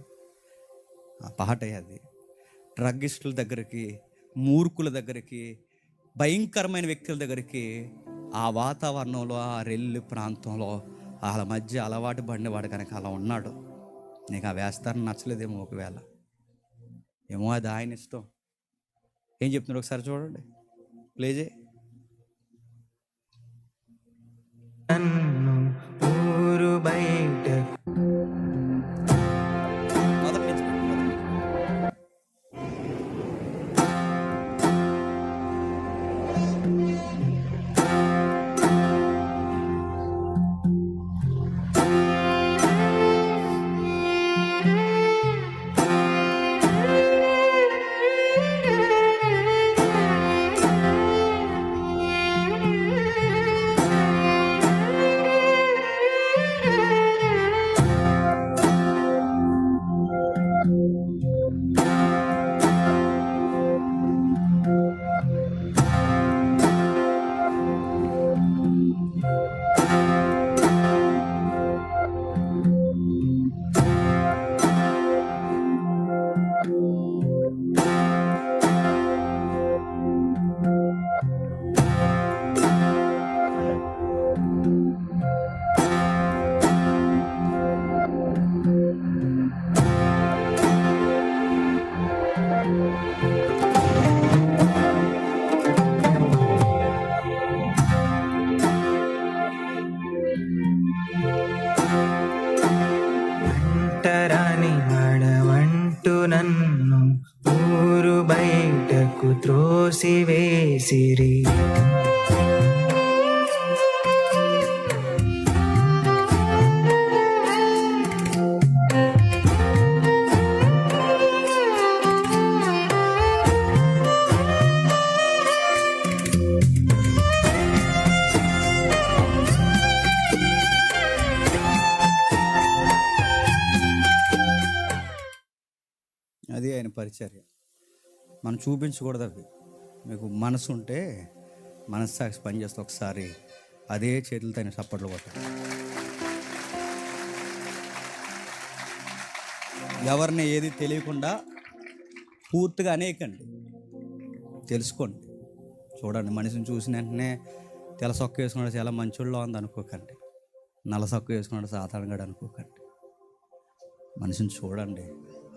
ఆ పాటే అది. డ్రగ్గిస్టుల దగ్గరికి, మూర్ఖుల దగ్గరికి, భయంకరమైన వ్యక్తుల దగ్గరికి, ఆ వాతావరణంలో, ఆ రెల్లు ప్రాంతంలో వాళ్ళ మధ్య అలవాటు పడినవాడు కనుక అలా ఉన్నాడు. నీకు ఆ వేస్తారని నచ్చలేదేమో, ఒకవేళ ఏమో, అది ఆయన ఇష్టం. ఏం చెప్తున్నాడు ఒకసారి చూడండి, ప్లే చేయి. ఊరు బయట నన్ను ఊరు బయటకు త్రోసివేసిరి. అది ఆయన పరిచర్య. మనం చూపించకూడదు అవి. మీకు మనసు ఉంటే, మనస్సాక్షి పనిచేస్తే ఒకసారి అదే చేతులతో ఆయన చప్పట్లు కొట్టాలి. ఎవరిని ఏది తెలియకుండా పూర్తిగా అనేకండి, తెలుసుకోండి. చూడండి, మనిషిని చూసిన వెంటనే తెల్ల సొక్క వేసుకున్నాడు చాలా మంచోళ్ళలో ఉంది అనుకోకండి, నల్ల సొక్క వేసుకున్నాడు సాధారణంగా అనుకోకండి. మనిషిని చూడండి,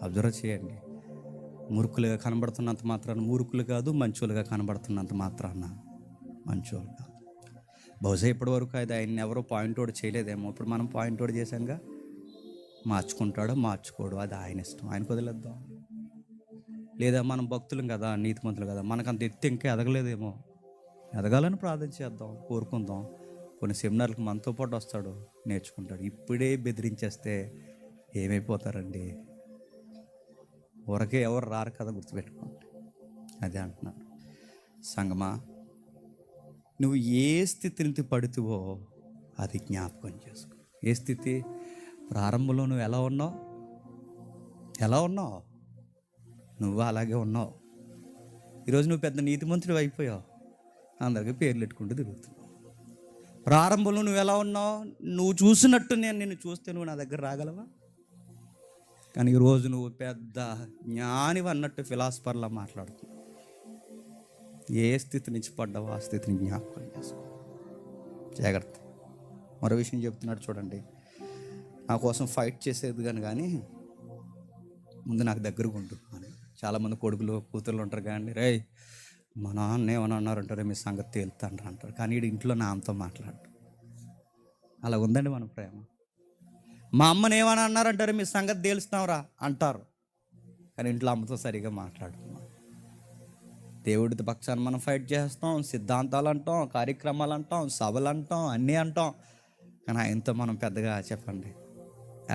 అబ్జర్వ్ చేయండి. మూర్ఖులుగా కనబడుతున్నంత మాత్రాన మూర్ఖులు కాదు, మంచోళ్ళుగా కనబడుతున్నంత మాత్రాన మంచోళ్ళు కాదు. బహుశా ఇప్పటి వరకు అది ఆయన ఎవరో పాయింట్ అవుట్ చేయలేదేమో, ఇప్పుడు మనం పాయింట్ అవుట్ చేశాంగా. మార్చుకుంటాడో మార్చుకోడు, అది ఆయన ఇష్టం, ఆయనకు వదిలేద్దాం. లేదా మనం భక్తులం కదా, నీతిమంతులు కదా, మనకంత ఎత్తి ఇంకా ఎదగలేదేమో, ఎదగాలని ప్రార్థన చేద్దాం, కోరుకుందాం. కొన్ని సెమినార్లకు మనతో పాటు వస్తాడు, నేర్చుకుంటాడు. ఇప్పుడే బెదిరించేస్తే ఏమైపోతారండి? ఊరకే ఎవరు రారు కదా, గుర్తుపెట్టుకోండి. అదే అంటున్నాడు. సంగమా, నువ్వు ఏ స్థితిని పడుతువో అది జ్ఞాపకం చేసుకో. ఏ స్థితి? ప్రారంభంలో నువ్వు ఎలా ఉన్నావు? నువ్వు అలాగే ఉన్నావు. ఈరోజు నువ్వు పెద్ద నీతిమంతుడు అయిపోయావు, అందరికీ పేర్లు పెట్టుకుంటూ తిరుగుతున్నావు. ప్రారంభంలో నువ్వు ఎలా ఉన్నావు? నువ్వు చూసినట్టు నేను నిన్ను చూస్తే నువ్వు నా దగ్గర రాగలవా? కానీ ఈరోజు నువ్వు పెద్ద జ్ఞానివి అన్నట్టు ఫిలాసఫర్లా మాట్లాడుతున్నావు. ఏ స్థితి నుంచి పడ్డావో ఆ స్థితిని జ్ఞాపకం చేసుకో, జాగ్రత్త. మరో విషయం చెప్తున్నాడు చూడండి, నా కోసం ఫైట్ చేసేది కానీ ముందు నాకు దగ్గరగా ఉండు అని. చాలామంది కొడుకులు కూతుర్లు ఉంటారు కానీ, రే మా నాన్న ఏమని అన్నారంటారే మీ సంగతి తేలుతాండ్రు అంటారు. కానీ వీడు ఇంట్లో నాన్నతో మాట్లాడు. అలా ఉందండి మన ప్రేమ. మా అమ్మని ఏమని అన్నారంటారు మీ సంగతి తేలుస్తావురా అంటారు, కానీ ఇంట్లో అమ్మతో సరిగా మాట్లాడుతున్నాం. దేవుడి పక్షాన్ని మనం ఫైట్ చేస్తాం, సిద్ధాంతాలు అంటాం, కార్యక్రమాలు అంటాం, సభలు అంటాం, అన్నీ అంటాం, కానీ ఆయనతో మనం పెద్దగా చెప్పండి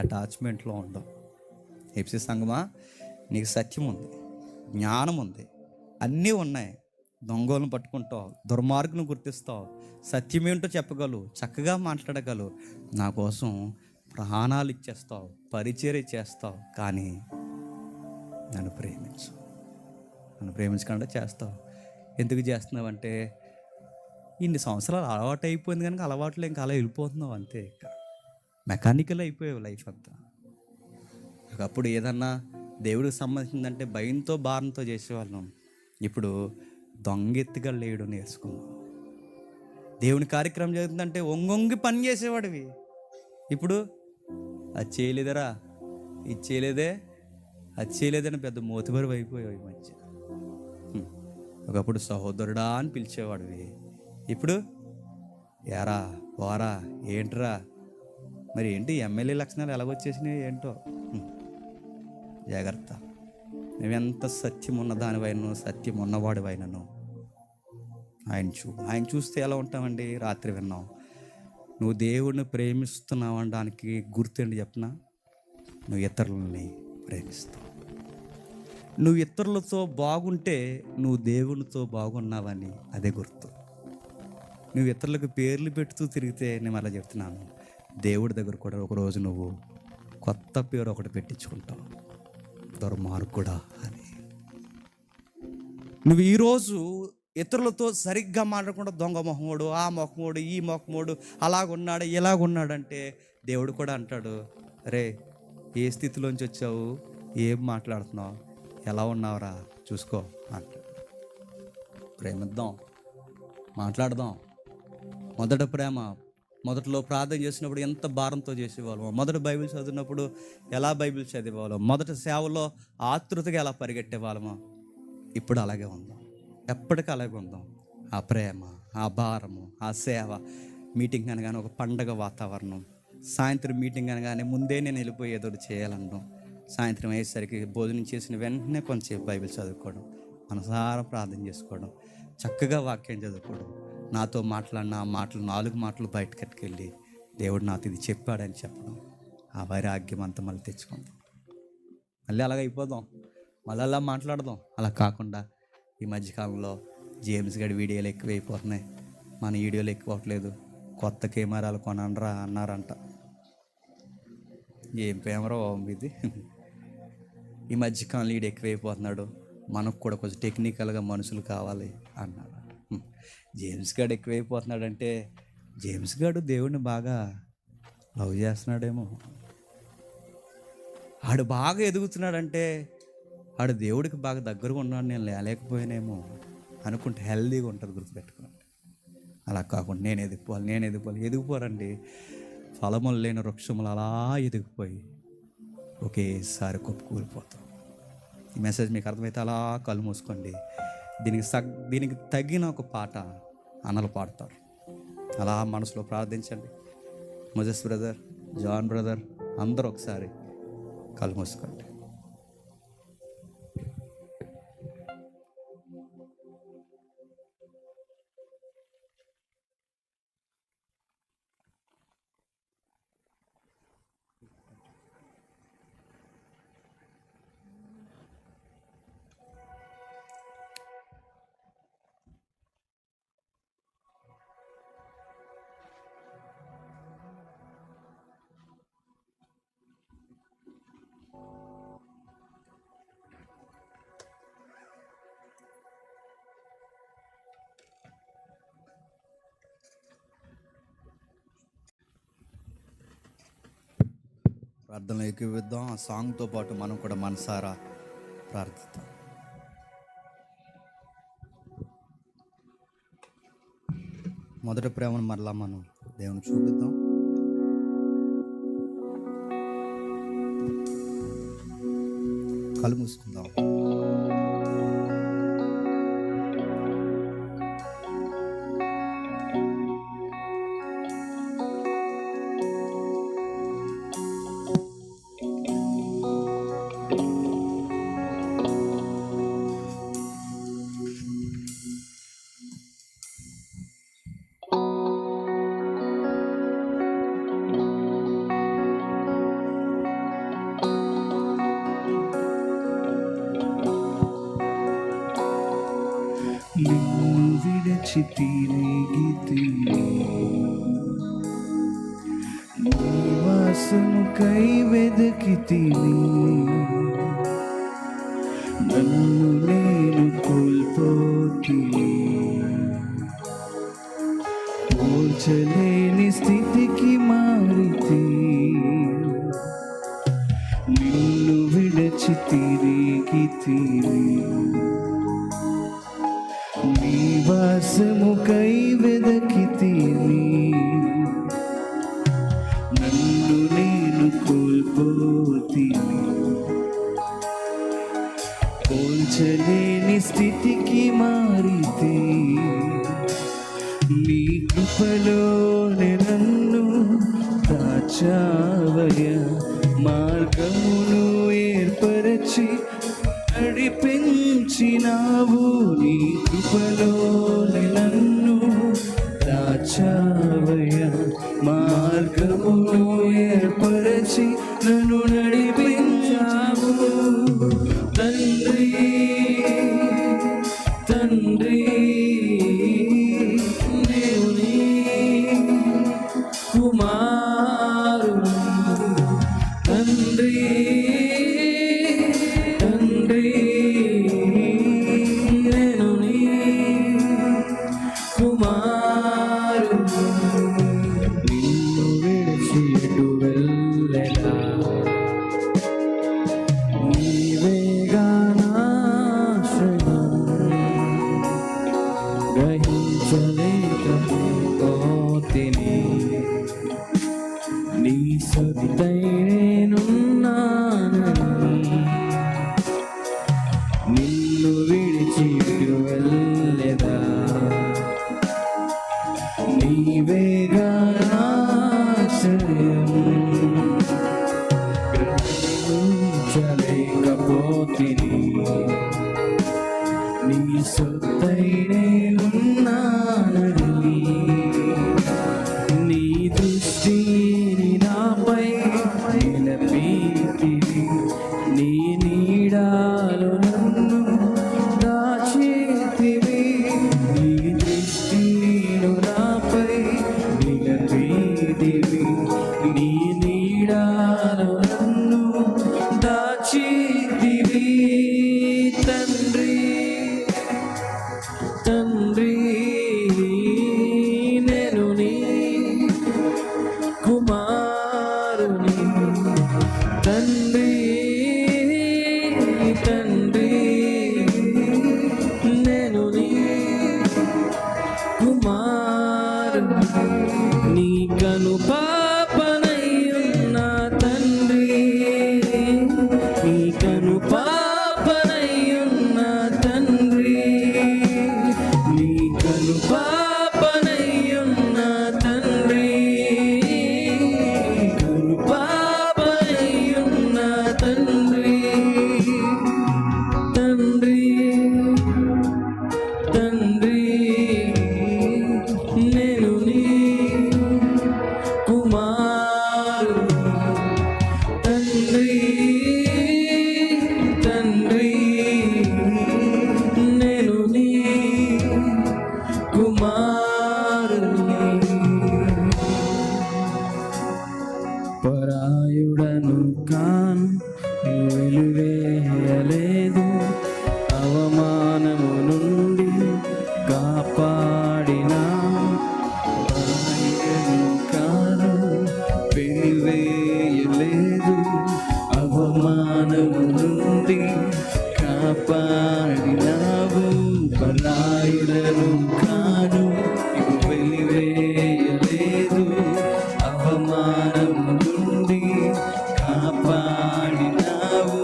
అటాచ్మెంట్లో ఉండం. ఎఫ్సి సంగమా, నీకు సత్యం ఉంది, జ్ఞానం ఉంది, అన్నీ ఉన్నాయి. దొంగలను పట్టుకుంటావు, దుర్మార్గులను గుర్తిస్తావు, సత్యమేంటో చెప్పగలవు, చక్కగా మాట్లాడగలవు, నా కోసం ప్రాణాలు ఇచ్చేస్తావు, పరిచర్య చేస్తావు. కానీ నన్ను ప్రేమించకుండా చేస్తావు. ఎందుకు చేస్తున్నావు ఇన్ని సంవత్సరాలు అలవాటు అయిపోయింది కనుక అలవాట్లు ఇంకా అలా వెళ్ళిపోతున్నావు అంతే. ఇక మెకానికల్ అయిపోయావు లైఫ్ అంతా. ఒకప్పుడు ఏదన్నా దేవుడికి సంబంధించిందంటే భయంతో భారంతో చేసేవాళ్ళం. ఇప్పుడు దొంగెత్తిగా లేడు నేర్చుకున్నాం. దేవుని కార్యక్రమం జరుగుతుందంటే ఒంగొంగి పని చేసేవాడివి, ఇప్పుడు అది చేయలేదరా, ఇది చేయలేదే, అది చేయలేదని పెద్ద మోతుబరువు అయిపోయావు ఈ మధ్య. ఒకప్పుడు సహోదరుడా అని పిలిచేవాడివి, ఇప్పుడు ఏరా పోరా ఏంట్రా. మరి ఏంటి ఎమ్మెల్యే లక్షణాలు ఎలాగొచ్చేసినాయి ఏంటో. జాగ్రత్త. నువ్వెంత సత్యం ఉన్నదానివైనను, సత్యం ఉన్నవాడివైనను ఆయన చూస్తే ఎలా ఉంటామండి. రాత్రి విన్నాం, నువ్వు దేవుడిని ప్రేమిస్తున్నావు అనడానికి గుర్తుండి చెప్పనా, నువ్వు ఇతరులని ప్రేమిస్తావు. నువ్వు ఇతరులతో బాగుంటే నువ్వు దేవునితో బాగున్నావని అదే గుర్తు. నువ్వు ఇతరులకు పేర్లు పెడుతూ తిరిగితే, నేను అలా చెప్తున్నాను, దేవుడి దగ్గర కూడా ఒకరోజు నువ్వు కొత్త పేరు ఒకటి పెట్టించుకుంటావు, దుర్మార్గుడా అని. నువ్వు ఈరోజు ఇతరులతో సరిగ్గా మాట్లాడకుండా దొంగ మొహమోడు, ఆ మొహమోడు, ఈ మొహమోడు, అలాగున్నాడు ఇలాగున్నాడంటే దేవుడు కూడా అంటాడు, రే ఏ స్థితిలోంచి వచ్చావు, ఏం మాట్లాడుతున్నావు, ఎలా ఉన్నావురా చూసుకో అంటాడు. ప్రేమిద్దాం, మాట్లాడదాం. మొదట ప్రేమ, మొదట్లో ప్రార్థన చేసినప్పుడు ఎంత భారంతో చేసేవాళ్ళం, మొదట బైబిల్ చదివినప్పుడు ఎలా బైబిల్ చదివేవాళ్ళం, మొదట సేవలో ఆతృతగా ఎలా పరిగెట్టేవాళ్ళమో ఇప్పుడు అలాగే ఉందాం, ఎప్పటికీ అలాగే ఉందాం. ఆ ప్రేమ, ఆ భారము, ఆ సేవ. మీటింగ్ అనగానే ఒక పండగ వాతావరణం, సాయంత్రం మీటింగ్ అనగానే ముందే నేను వెళ్ళిపోయి ఏదో చేయాలనడం, సాయంత్రం అయ్యేసరికి భోజనం చేసిన వెంటనే కొంచెంసేపు బైబిల్ చదువుకోవడం, మనసారా ప్రార్థన చేసుకోవడం, చక్కగా వాక్యం చదువుకోవడం, నాతో మాట్లాడిన ఆ మాటలు 4 మాటలు బయట కట్టుకెళ్ళి దేవుడు నాతో ఇది చెప్పాడని చెప్పడం, ఆ వైరాగ్యం అంతా మళ్ళీ తెచ్చుకుందాం. మళ్ళీ అలాగ అయిపోదాం, మళ్ళీ అలా మాట్లాడదాం. అలా కాకుండా ఈ మధ్యకాలంలో జేమ్స్ గడి వీడియోలు ఎక్కువైపోతున్నాయి, మన వీడియోలు ఎక్కువ అవ్వట్లేదు, కొత్త కెమెరాలు కొనరా అన్నారంట. ఏం కెమెరా ఇది, ఈ మధ్యకాలంలో వీడు ఎక్కువైపోతున్నాడు, మనకు కూడా కొంచెం టెక్నికల్గా మనుషులు కావాలి అన్నాడు. జేమ్స్ గాడు ఎక్కువైపోతున్నాడంటే జేమ్స్ గాడు దేవుడిని బాగా లవ్ చేస్తున్నాడేమో, ఆడు బాగా ఎదుగుతున్నాడంటే ఆడు దేవుడికి బాగా దగ్గరగా ఉన్నాడు, నేను లేకపోయానేమో అనుకుంటే హెల్దీగా ఉంటుంది. గుర్తుపెట్టుకోండి. అలా కాకుండా నేను ఎదిగిపోవాలి. ఎదిగిపోరండి. ఫలములు లేని వృక్షములు అలా ఎదిగిపోయి ఒకేసారి కూలిపోతాం. ఈ మెసేజ్ మీకు అర్థమైతే అలా కళ్ళు మూసుకోండి. దీనికి తగిన ఒక పాట అన్నలు పాడతారు, అలా మనసులో ప్రార్థించండి. మొజెస్ బ్రదర్, జాన్ బ్రదర్ అందరూ ఒకసారి కళ్ళు మూసుకోండి. ప్రార్థనలో ఎక్కువిద్దాం. ఆ సాంగ్తో పాటు మనం కూడా మనసారా ప్రార్థిద్దాం. మొదటి ప్రేమను మరలా మనం దేవుని చూపిద్దాం. కళ్ళు మూసుకుందాం. నిన్ను విడిచి తిరిగితి నివాసముకై వెదకితిని నన్ను నేను కోల్పోతిని పోల్చలేని స్థితికి మారితి నిన్ను విడిచి తిరిగితిని నివాసముకై వెదకితిని నన్ను నేను కోల్పోతిని పోల్చలేని స్థితికి మారితే నీ కృపలోనే నన్ను దాచావయ మార్గమును ఏర్పరచి నడిపించినావు నీ కృపలోనే నన్ను దాచావయ మార్గమును ఏర్పరచి నన్ను నడిపించావు తండ్రి తండ్రి నేను నీ కుమారుడు తండ్రి నేను నీ కుమారుడు నిన్ను విడిచి ఎటు వెళ్ళెలా నీవేగా నా ఆశ్రయం గ్రహించలేకపోతిని నీ సొత్తై నేనున్నానని నిన్ను విడిచి ఎటు వెళ్ళెదా నీవేగా నా ఆశ్రయం గ్రహించలేకపోతిని నీ సొత్తై నేనున్నానని నీ దృష్టిని నాపై నిలపితివి నీ నీడాలు నన్ను దాచితివి నీ దృష్టిను నాపై నిలపితివి నీ నీడాలు నన్ను దాచితివి తండ్రి తండ్రి నేను నీ కుమారుని తండ్రి తండ్రి నేను నీ కుమారుని నీ కను పాపనయ్యున్న తండ్రి నీ కను పాపనయ్యున్న తండ్రి నీ కను పాపనయ్యున్న తండ్రి కను పాపనయ్యున్న తండ్రి తండ్రి తండ్రి నేను నీ కుమారుడు తండ్రి తండ్రి నేను నీ కుమారుని పరాయుడను కాను వెలువేయలేదు అవమానము నుండి కాపాడినా పరాయుడను కాను వెలువేయలేదు అవమానము నుండి కాపాడినావు పరాయుడను కాను వెలివేయలేదు అవమానము నుండి కాపాడినావు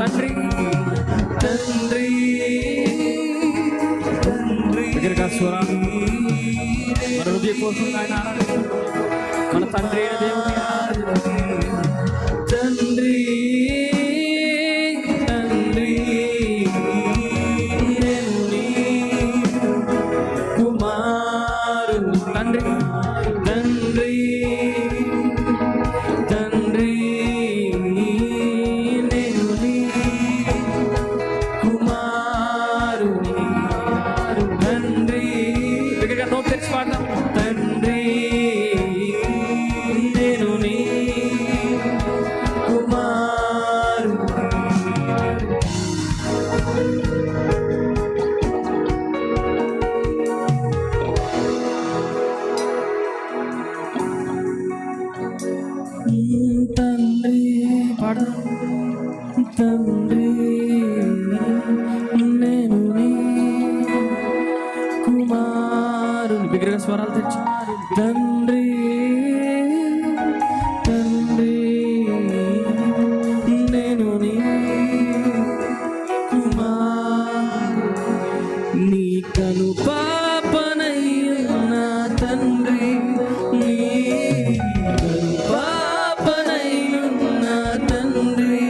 తండ్రి తండ్రి తండ్రి దగ్గరగా స్వరాలు మన హృదయపూర్వకంగా ఆయన ఆరాధించండి. మన తండ్రి అయిన దేవుని ఆరాధించండి. తండ్రి తండ్రి నేను నీ కుమారుని తండ్రి తండ్రి తండ్రి నేను నీ కుమారుని తండ్రి దగ్గరగా నోట్ తెరిచి పాడదాం. తండ్రి నేను నీ కుమారుని తండ్రి తండ్రి నేను నీ కుమారుని దగ్గరగా స్వరాలు తెరిచి తండ్రి తండ్రి నేను నీ కుమారు నీ కను పాపనయ్యున్న తండ్రి నీ కను పాపనయ్యున్న తండ్రి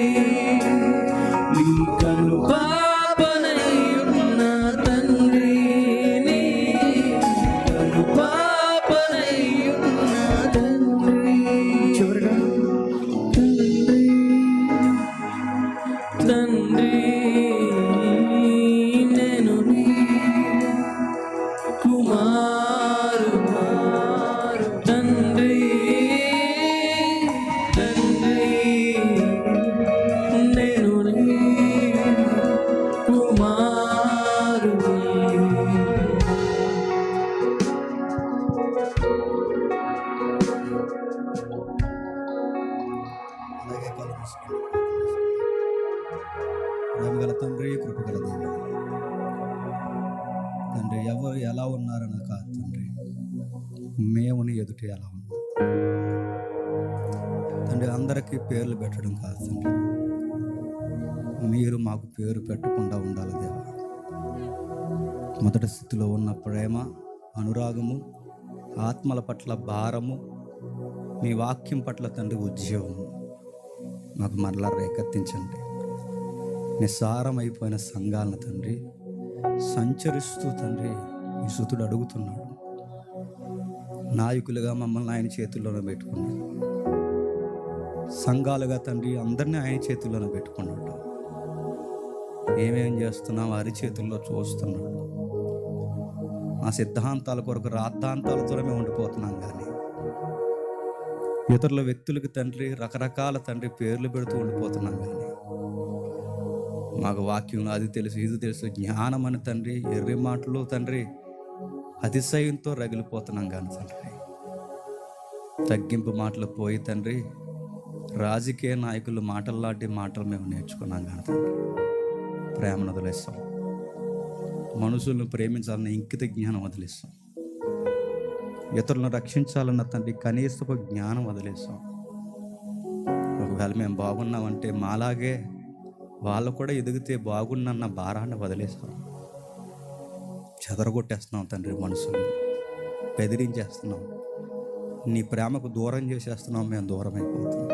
నీ కను పాపనయ్యున్న తండ్రి నీ కను పాపనయ్యున్న తండ్రి చివరిగా తండ్రి తండ్రి నేను నీ కుమారు తండ్రి తండ్రి నేను నీ కుమారు అలాగే కళ్ళు మూసుకోండి. ప్రేమగల తండ్రి, కృపగల దేవ తండ్రి, ఎవరు ఎలా ఉన్నారని కాదు తండ్రి, మేము నీ ఎదుట ఎలా ఉన్నాం తండ్రి. అందరికీ పేర్లు పెట్టడం కాదు తండ్రి, మీరు మాకు పేరు పెట్టకుండా ఉండాలి దేవా. మొదటి స్థితిలో ఉన్న ప్రేమ, అనురాగము, ఆత్మల పట్ల భారము, మీ వాక్యం పట్ల తండ్రి ఉద్యోగము మాకు మరలా రేకెత్తించండి. నిస్సారమైపోయిన సంఘాలను తండ్రి సంచరిస్తూ తండ్రి మీ సుతుడు అడుగుతున్నాడు. నాయకులుగా మమ్మల్ని ఆయన చేతుల్లోనే పెట్టుకున్నాడు. సంఘాలుగా తండ్రి అందరినీ ఆయన చేతుల్లోనే పెట్టుకున్నాడు. ఏమేం చేస్తున్నాం వారి చేతుల్లో చూస్తున్నాడు. మా సిద్ధాంతాల కొరకు రాద్ధాంతాలతో మేము ఉండిపోతున్నాం. కానీ ఇతరుల వ్యక్తులకి తండ్రి రకరకాల తండ్రి పేర్లు పెడుతూ ఉండిపోతున్నాం. కానీ మాకు వాక్యం అది తెలుసు ఇది తెలుసు జ్ఞానం అని తండ్రి ఎర్రి మాటలు తండ్రి అతిశయంతో రగిలిపోతున్నాం. కానీ తండ్రి తగ్గింపు మాటలు పోయి తండ్రి రాజకీయ నాయకులు మాటల్లాంటి మాటలు మేము నేర్చుకున్నాం. కానీ తండ్రి ప్రేమను వదిలేస్తాం. మనుషులను ప్రేమించాలన్న ఇంకిత జ్ఞానం వదిలేస్తాం. ఇతరులను రక్షించాలన్న తండ్రి కనీసపు జ్ఞానం వదిలేస్తాం. ఒకవేళ మేము బాగున్నామంటే మాలాగే వాళ్ళు కూడా ఎదిగితే బాగున్నన్న భారాన్ని వదిలేస్తాం. చెదరగొట్టేస్తున్నాం తండ్రి, మనసుని బెదిరించేస్తున్నాం. నీ ప్రేమకు దూరం చేసేస్తున్నాం. మేము దూరం అయిపోతున్నాం.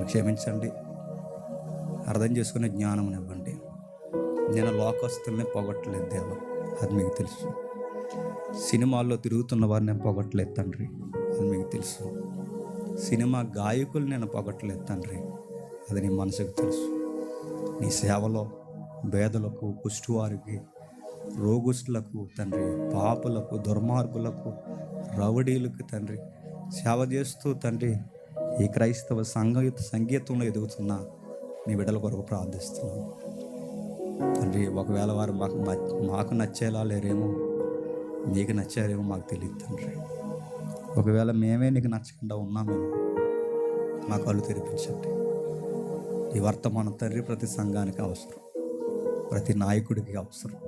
క్షమించండి, అర్థం చేసుకునే జ్ఞానం ఇవ్వండి. నేను లోకస్తుల్ని పొగట్టలేదు దేవా, అది మీకు తెలుసు. సినిమాల్లో తిరుగుతున్న వారిని నేను పొగట్టలేదు తండ్రి, అది మీకు తెలుసు. సినిమా గాయకులు నేను పొగట్టలేదు తండ్రి, అది నీ మనసుకు తెలుసు. నీ సేవలో పేదలకు, కుష్టివారికి, రోగుస్తులకు తండ్రి, పాపులకు, దుర్మార్గులకు, రౌడీలకు తండ్రి సేవ చేస్తూ తండ్రి ఈ క్రైస్తవ సంగీతంలో ఎదుగుతున్న నీ బిడ్డల కొరకు ప్రార్థిస్తున్నాను తండ్రి. ఒకవేళ వారు మాకు నచ్చేలా లేరేమో, నీకు నచ్చారేమో మాకు తెలియదు తండ్రి. ఒకవేళ మేమే నీకు నచ్చకుండా ఉన్నామేమో, మా కళ్ళు తెరిపించండి. ఈ వర్తమానం తండ్రి ప్రతి సంఘానికి అవసరం, ప్రతి నాయకుడికి అవసరం.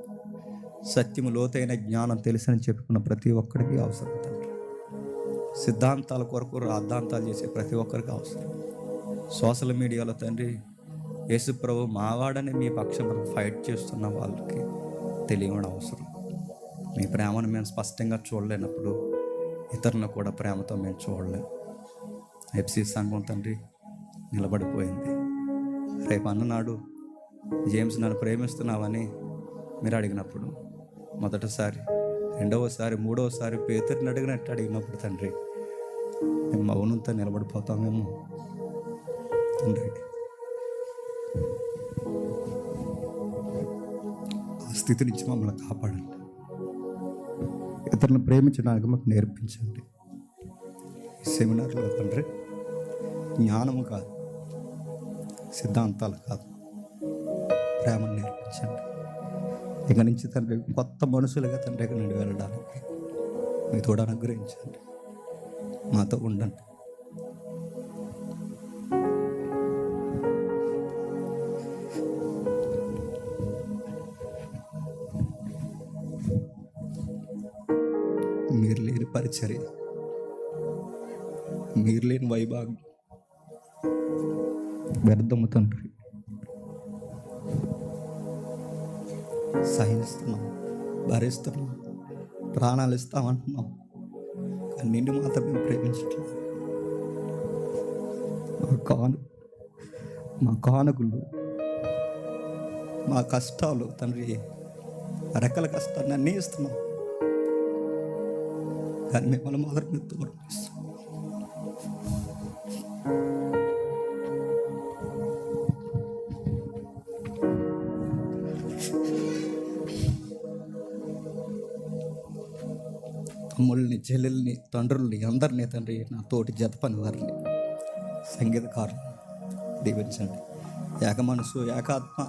సత్యము లోతైన జ్ఞానం తెలుసని చెప్పుకున్న ప్రతి ఒక్కడికి అవసరం తండ్రి. సిద్ధాంతాల కొరకు రాద్ధాంతాలు చేసే ప్రతి ఒక్కరికి అవసరం. సోషల్ మీడియాలో తండ్రి యేసు ప్రభు మావాడని మీ పక్షం ఫైట్ చేస్తున్న వాళ్ళకి తెలియడం అవసరం. మీ ప్రేమను మేము స్పష్టంగా చూడలేనప్పుడు ఇతరులను కూడా ప్రేమతో మేము చూడలేము. ఎఫ్సి సంఘం తండ్రి నిలబడిపోయింది. రేపు అన్ననాడు జేమ్స్ నన్ను ప్రేమిస్తున్నావని మీరు అడిగినప్పుడు, మొదటిసారి, రెండవసారి, మూడవసారి పేతురుని అడిగినట్టు అడిగినప్పుడు తండ్రి మేము మౌనంతో నిలబడిపోతామేమో తండ్రి. ఆ స్థితి నుంచి మమ్మల్ని కాపాడండి. ఇతరులను ప్రేమించడానికి మాకు నేర్పించండి. ఈ సెమినార్లో తండ్రి జ్ఞానము కాదు, సిద్ధాంతాలు కాదు, ప్రేమను నేర్పించండి. ఇక నుంచి తండ్రి కొత్త మనుషులుగా తండ్రి ఇక నుండి వెళ్ళడానికి మీ తోడు అనుగ్రహించండి. మాతో ఉండండి. మీరు లేని పరిచర్య, మీరు లేని వైభాగ్యం వ్యర్థము తండ్రి. సహిస్తున్నాం, భరిస్తున్నాం, ప్రాణాలు ఇస్తామంటున్నాం, కానీ నిన్ను మాత్రం మేము ప్రేమించట్లేదు. మా కానుకలు, మా కష్టాలు తండ్రి, రెక్కల కష్టాన్ని అన్నీ ఇస్తున్నాం, కానీ మిమ్మల్ని మాత్రం మేము దూరం చేస్తాం. తమ్ముళ్ళని, చెల్లెల్ని, తండ్రుల్ని, అందరినీ తండ్రి, నా తోటి జత పని వారిని, సంగీతకారులు దీవించండి. ఏక మనసు, ఏకాత్మ,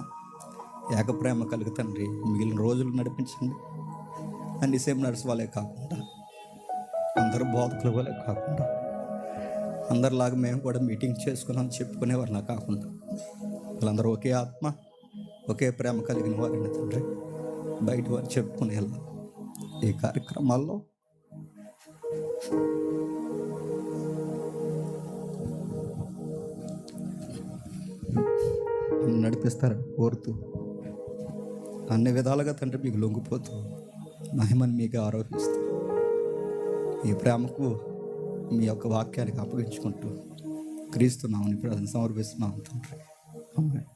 ఏక ప్రేమ కలిగి తండ్రి మిగిలిన రోజులు నడిపించండి. అన్ని సెమినార్స్ వాళ్ళే కాకుండా, అందరూ బోధకుల వాళ్ళే కాకుండా, అందరిలాగా మేము కూడా మీటింగ్ చేసుకున్నాం చెప్పుకునేవారిలా కాకుండా, వాళ్ళందరూ ఒకే ఆత్మ, ఒకే ప్రేమ కలిగిన వారిని తండ్రి బయట వారు చెప్పుకునేలా ఈ కార్యక్రమాల్లో నడిపిస్తారని కోరుతూ, అన్ని విధాలుగా తండ్రి మీకు లొంగిపోతూ, మహిమని మీకు ఆరోపిస్తూ, ఈ ప్రేమకు మీ యొక్క వాక్యానికి అప్పగించుకుంటూ క్రీస్తు నామమున ప్రార్థన సమర్పిస్తున్నాం తండ్రి. ఆమేన్.